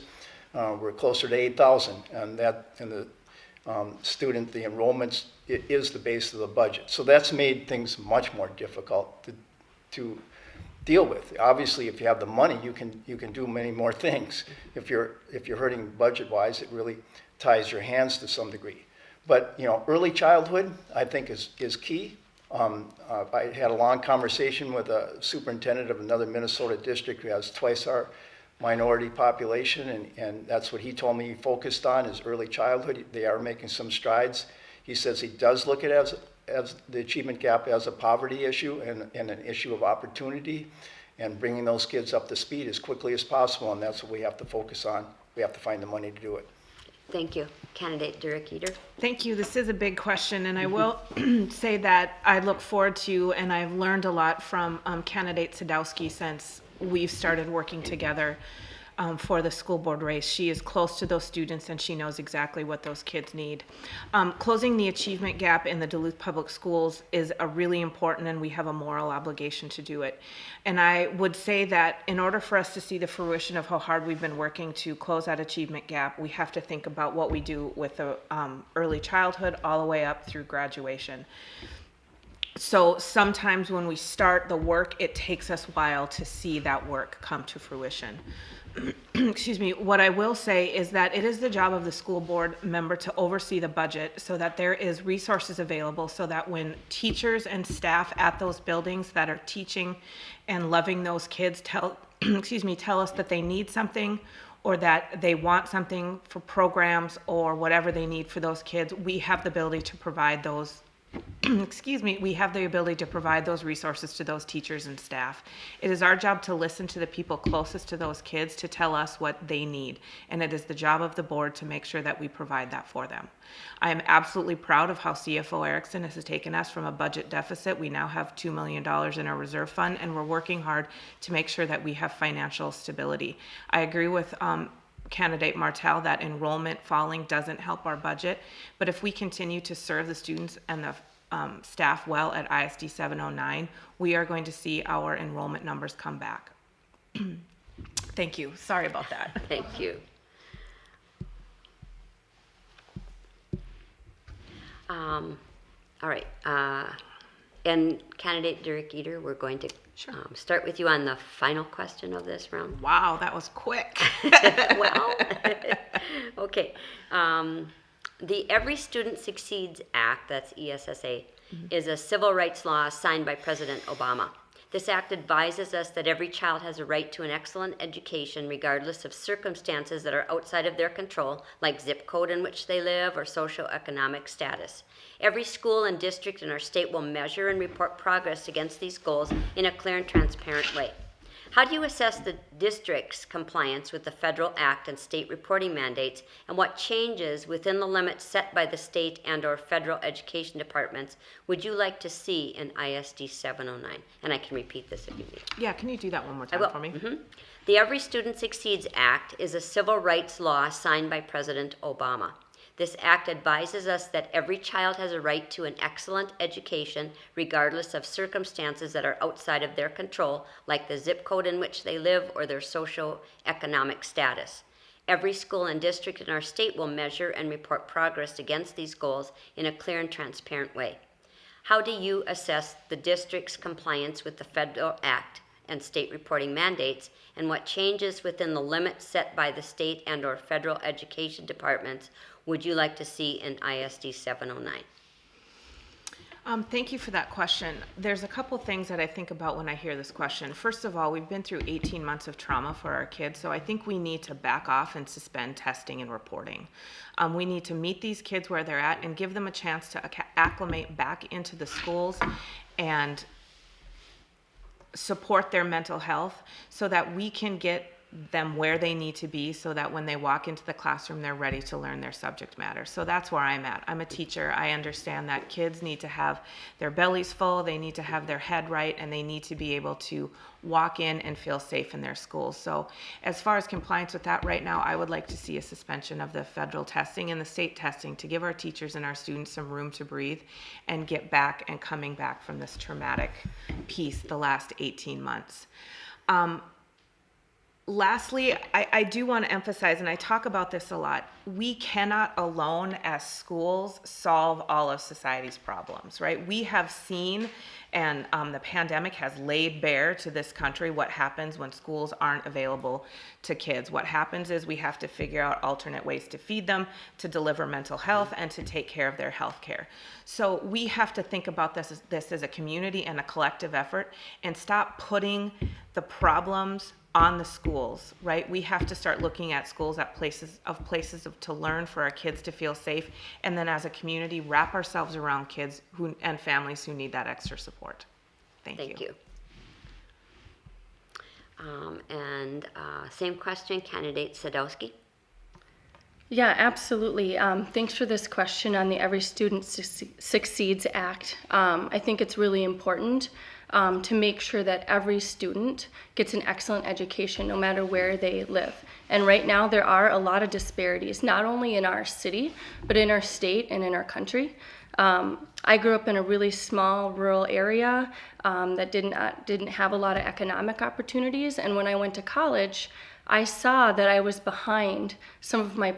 We're closer to 8,000, and the enrollments, it is the base of the budget. So that's made things much more difficult to deal with. Obviously, if you have the money, you can do many more things. If you're hurting budget-wise, it really ties your hands to some degree. But early childhood, I think, is key. I had a long conversation with a superintendent of another Minnesota district who has twice our minority population, and that's what he told me he focused on is early childhood. They are making some strides. He says he does look at it as the achievement gap as a poverty issue and an issue of opportunity, and bringing those kids up to speed as quickly as possible, and that's what we have to focus on. We have to find the money to do it. Thank you. Candidate Derrick Eder. Thank you. This is a big question, and I will say that I look forward to, and I've learned a lot from candidate Sadowski since we've started working together for the school board race. She is close to those students, and she knows exactly what those kids need. Closing the achievement gap in the Duluth Public Schools is a really important, and we have a moral obligation to do it. And I would say that in order for us to see the fruition of how hard we've been working to close that achievement gap, we have to think about what we do with the early childhood all the way up through graduation. So sometimes when we start the work, it takes us a while to see that work come to fruition. Excuse me. What I will say is that it is the job of the school board member to oversee the budget so that there is resources available, so that when teachers and staff at those buildings that are teaching and loving those kids tell us that they need something or that they want something for programs or whatever they need for those kids, we have the ability to provide those we have the ability to provide those resources to those teachers and staff. It is our job to listen to the people closest to those kids to tell us what they need, and it is the job of the board to make sure that we provide that for them. I am absolutely proud of how CFO Erickson has taken us from a budget deficit. We now have $2 million in our reserve fund, and we're working hard to make sure that we have financial stability. I agree with candidate Martell that enrollment falling doesn't help our budget, but if we continue to serve the students and the staff well at ISD 709, we are going to see our enrollment numbers come back. Thank you. Sorry about that. Thank you. All right. And candidate Derrick Eder, we're going to start with you on the final question of this round. Wow, that was quick. Well, okay. The Every Student Succeeds Act, that's ESSA, is a civil rights law signed by President Obama. This act advises us that every child has a right to an excellent education regardless of circumstances that are outside of their control, like zip code in which they live or socioeconomic status. Every school and district in our state will measure and report progress against these goals in a clear and transparent way. How do you assess the district's compliance with the federal act and state reporting mandates, and what changes within the limits set by the state and/or federal education departments would you like to see in ISD 709? And I can repeat this if you need. Yeah, can you do that one more I time will. for me? The Every Student Succeeds Act is a civil rights law signed by President Obama. This act advises us that every child has a right to an excellent education regardless of circumstances that are outside of their control, like the zip code in which they live or their socioeconomic status. Every school and district in our state will measure and report progress against these goals in a clear and transparent way. How do you assess the district's compliance with the federal act and state reporting mandates, and what changes within the limits set by the state and/or federal education departments would you like to see in ISD 709? Thank you for that question. There's a couple things that I think about when I hear this question. First of all, we've been through 18 months of trauma for our kids, so I think we need to back off and suspend testing and reporting. We need to meet these kids where they're at and give them a chance to acclimate back into the schools and support their mental health so that we can get them where they need to be so that when they walk into the classroom, they're ready to learn their subject matter. So that's where I'm at. I'm a teacher. I understand that kids need to have their bellies full, they need to have their head right, and they need to be able to walk in and feel safe in their schools. So as far as compliance with that right now, I would like to see a suspension of the federal testing and the state testing to give our teachers and our students some room to breathe and get back and coming back from this traumatic piece the last 18 months. Lastly, I do want to emphasize, and I talk about this a lot, we cannot alone as schools solve all of society's problems, right? We have seen, and the pandemic has laid bare to this country what happens when schools aren't available to kids. What happens is we have to figure out alternate ways to feed them, to deliver mental health, and to take care of their health care. So we have to think about this as a community and a collective effort and stop putting the problems on the schools, right? We have to start looking at schools at places to learn for our kids to feel safe, and then as a community wrap ourselves around kids and families who need that extra support. Thank you. Same question, candidate Sadowski. Yeah, absolutely. Thanks for this question on the Every Student Succeeds Act. I think it's really important to make sure that every student gets an excellent education no matter where they live. And right now there are a lot of disparities, not only in our city, but in our state and in our country. I grew up in a really small rural area that didn't have a lot of economic opportunities, and when I went to college, I saw that I was behind some of my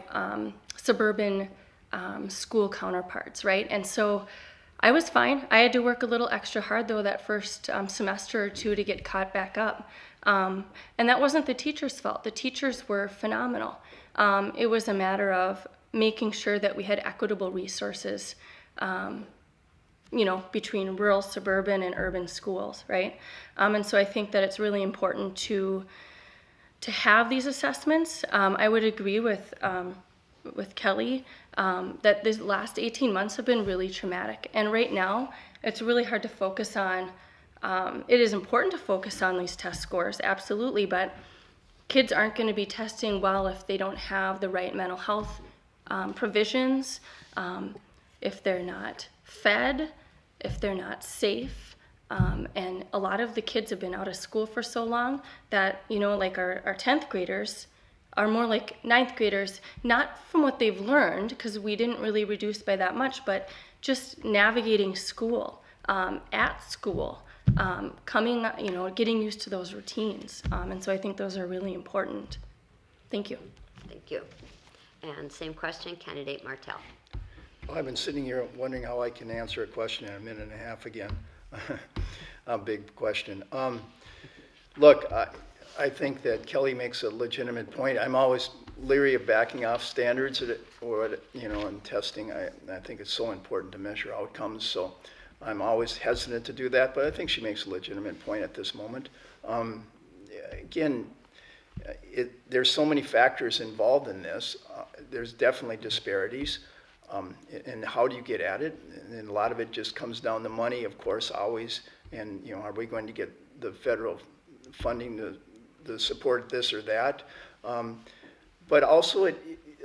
suburban school counterparts, right? And so I was fine. I had to work a little extra hard though that first semester or two to get caught back up. And that wasn't the teachers' fault. The teachers were phenomenal. It was a matter of making sure that we had equitable resources, between rural, suburban, and urban schools, right? And so I think that it's really important to have these assessments. I would agree with Kelly that these last 18 months have been really traumatic. And right now, it's really hard to focus on. It is important to focus on these test scores, absolutely, but kids aren't going to be testing well if they don't have the right mental health provisions, if they're not fed, if they're not safe. And a lot of the kids have been out of school for so long that, like our 10th graders are more like 9th graders, not from what they've learned, because we didn't really reduce by that much, but just navigating school, at school, coming, getting used to those routines. And so I think those are really important. Thank you. Thank you. And same question, candidate Martell. Well, I've been sitting here wondering how I can answer a question in a minute and a half again. A big question. Look, I think that Kelly makes a legitimate point. I'm always leery of backing off standards in testing. I think it's so important to measure outcomes, so I'm always hesitant to do that, but I think she makes a legitimate point at this moment. Again, there's so many factors involved in this. There's definitely disparities. And how do you get at it? And a lot of it just comes down to money, of course, always. And, are we going to get the federal funding to support this or that? But also,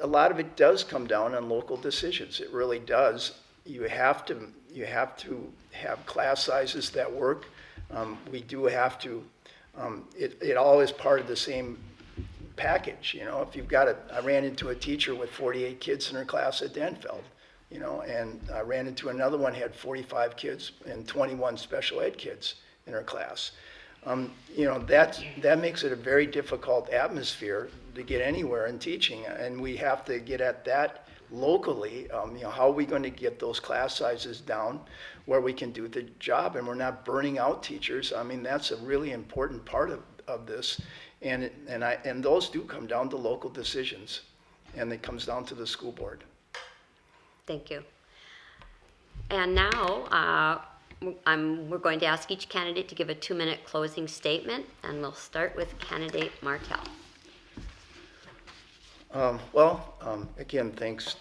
a lot of it does come down on local decisions. It really does. You have to have class sizes that work. We do have to. It all is part of the same package. If you've got I ran into a teacher with 48 kids in her class at Denfeld, and I ran into another one had 45 kids and 21 special ed kids in her class. That makes it a very difficult atmosphere to get anywhere in teaching, and we have to get at that locally. How are we going to get those class sizes down where we can do the job and we're not burning out teachers? I mean, that's a really important part of this. And those do come down to local decisions, and it comes down to the school board. Thank you. And now we're going to ask each candidate to give a 2-minute closing statement, and we'll start with candidate Martell. Again, thanks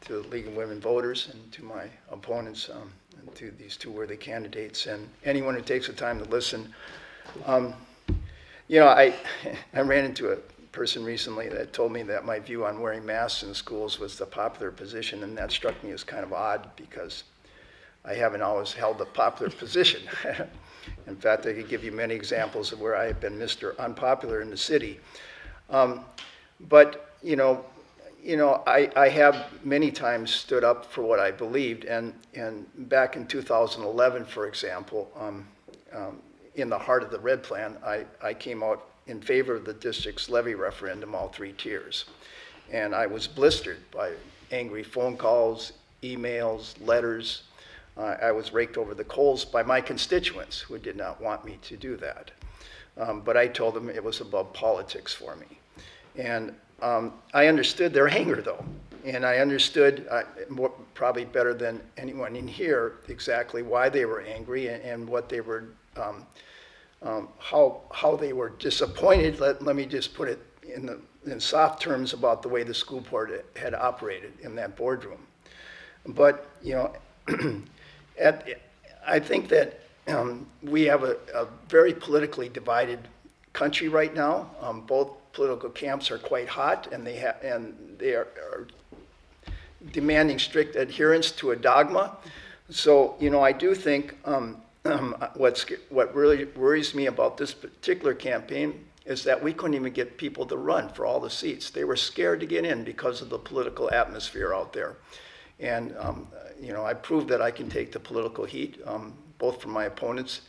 to the League of Women Voters and to my opponents, and to these two worthy candidates, and anyone who takes the time to listen. I ran into a person recently that told me that my view on wearing masks in schools was the popular position, and that struck me as kind of odd because I haven't always held a popular position. In fact, I could give you many examples of where I have been Mr. Unpopular in the city. But I have many times stood up for what I believed, and back in 2011, for example, in the heart of the Red Plan, I came out in favor of the district's levy referendum, all 3 tiers. And I was blistered by angry phone calls, emails, letters. I was raked over the coals by my constituents who did not want me to do that. But I told them it was above politics for me. And I understood their anger, though. And I understood, probably better than anyone in here, exactly why they were angry and what they were how they were disappointed. Let me just put it in soft terms about the way the school board had operated in that boardroom. But I think that we have a very politically divided country right now. Both political camps are quite hot, and they are demanding strict adherence to a dogma. So I do think. What really worries me about this particular campaign is that we couldn't even get people to run for all the seats. They were scared to get in because of the political atmosphere out there. And, I proved that I can take the political heat, both from my opponents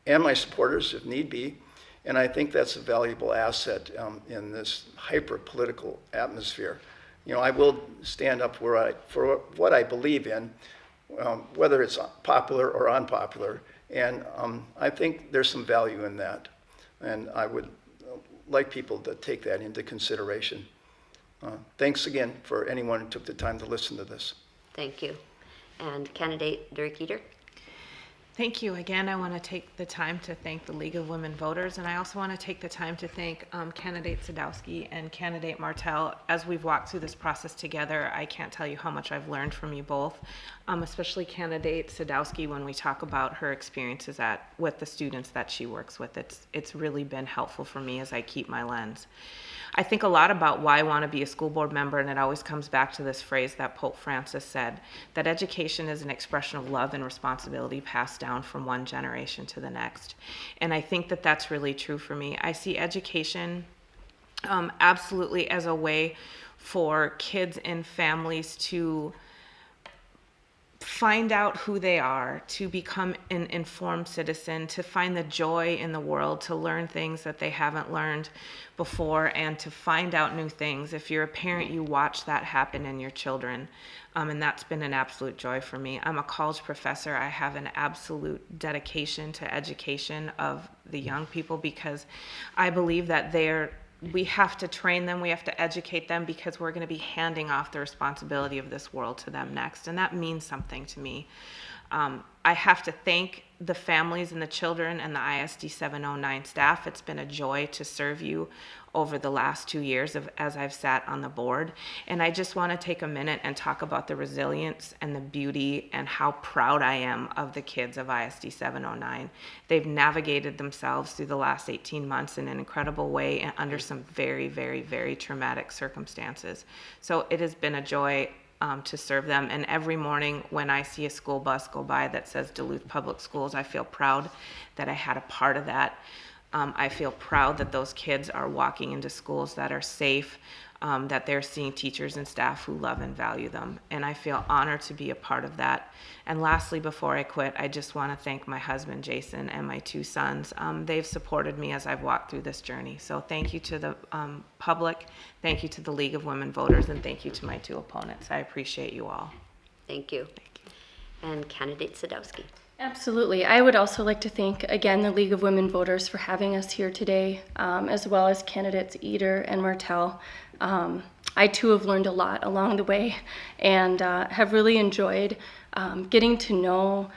and my supporters if need be. And I think that's a valuable asset in this hyper-political atmosphere. I will stand up for what I believe in, whether it's popular or unpopular. And I think there's some value in that. And I would like people to take that into consideration. Thanks again for anyone who took the time to listen to this. Thank you. And candidate Derrick Eder? Thank you. Again, I want to take the time to thank the League of Women Voters, and I also want to take the time to thank candidate Sadowski and candidate Martell. As we've walked through this process together, I can't tell you how much I've learned from you both, especially candidate Sadowski when we talk about her experiences with the students that she works with. It's really been helpful for me as I keep my lens. I think a lot about why I want to be a school board member, and it always comes back to this phrase that Pope Francis said, that education is an expression of love and responsibility passed down from one generation to the next. And I think that that's really true for me. I see education absolutely as a way for kids and families to find out who they are, to become an informed citizen, to find the joy in the world, to learn things that they haven't learned before, and to find out new things. If you're a parent, you watch that happen in your children, and that's been an absolute joy for me. I'm a college professor. I have an absolute dedication to education of the young people because I believe that we have to train them, we have to educate them, because we're going to be handing off the responsibility of this world to them next, and that means something to me. I have to thank the families and the children and the ISD 709 staff. It's been a joy to serve you over the last 2 years as I've sat on the board. And I just want to take a minute and talk about the resilience and the beauty and how proud I am of the kids of ISD 709. They've navigated themselves through the last 18 months in an incredible way and under some very, very, very traumatic circumstances. So it has been a joy to serve them. And every morning when I see a school bus go by that says Duluth Public Schools, I feel proud that I had a part of that. I feel proud that those kids are walking into schools that are safe, that they're seeing teachers and staff who love and value them. And I feel honored to be a part of that. And lastly, before I quit, I just want to thank my husband, Jason, and my 2 sons. They've supported me as I've walked through this journey. So thank you to the public, thank you to the League of Women Voters, and thank you to my 2 opponents. I appreciate you all. Thank you. Thank you. And candidate Sadowski? Absolutely. I would also like to thank, again, the League of Women Voters for having us here today, as well as candidates Eder and Martell. I too have learned a lot along the way and have really enjoyed getting to know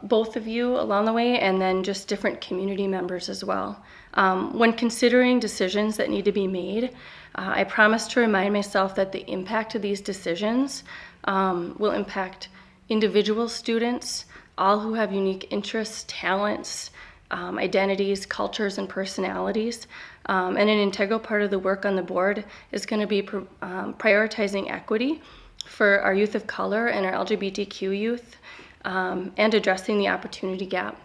both of you along the way, and then just different community members as well. When considering decisions that need to be made, I promise to remind myself that the impact of these decisions will impact individual students, all who have unique interests, talents, identities, cultures, and personalities. And an integral part of the work on the board is going to be prioritizing equity for our youth of color and our LGBTQ youth, and addressing the opportunity gap.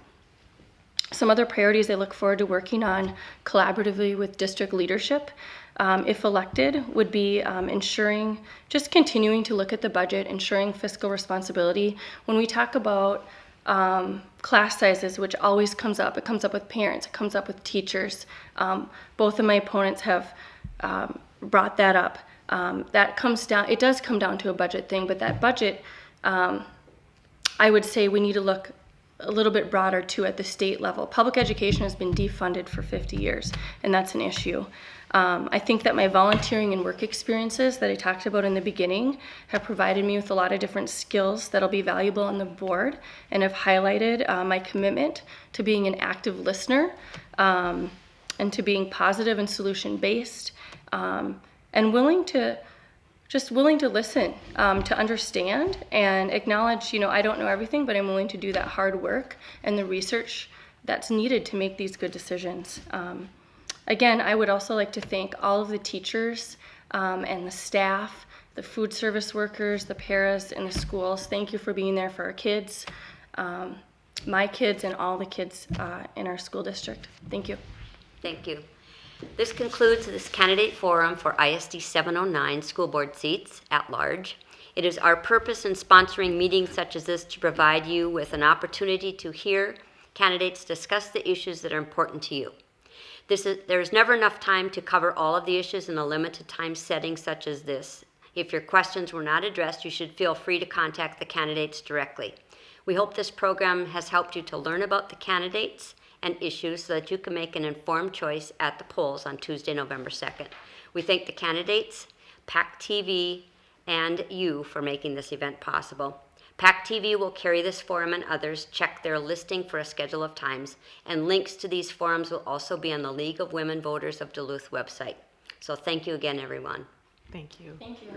Some other priorities I look forward to working on collaboratively with district leadership, if elected, would be ensuring, just continuing to look at the budget, ensuring fiscal responsibility. When we talk about class sizes, which always comes up, it comes up with parents, it comes up with teachers. Both of my opponents have brought that up. That comes down, it does come down to a budget thing, but that budget, I would say we need to look a little bit broader too at the state level. Public education has been defunded for 50 years, and that's an issue. I think that my volunteering and work experiences that I talked about in the beginning have provided me with a lot of different skills that'll be valuable on the board, and have highlighted my commitment to being an active listener, and to being positive and solution-based, and willing to listen, to understand and acknowledge, I don't know everything, but I'm willing to do that hard work and the research that's needed to make these good decisions. Again, I would also like to thank all of the teachers and the staff, the food service workers, the paras in the schools. Thank you for being there for our kids, my kids, and all the kids in our school district. Thank you. Thank you. This concludes this candidate forum for ISD 709 school board seats at large. It is our purpose in sponsoring meetings such as this to provide you with an opportunity to hear candidates discuss the issues that are important to you. There is never enough time to cover all of the issues in a limited time setting such as this. If your questions were not addressed, you should feel free to contact the candidates directly. We hope this program has helped you to learn about the candidates and issues so that you can make an informed choice at the polls on Tuesday, November 2nd. We thank the candidates, PACT-TV, and you for making this event possible. PACT-TV will carry this forum and others. Check their listing for a schedule of times, and links to these forums will also be on the League of Women Voters of Duluth website. So thank you again, everyone. Thank you. Thank you.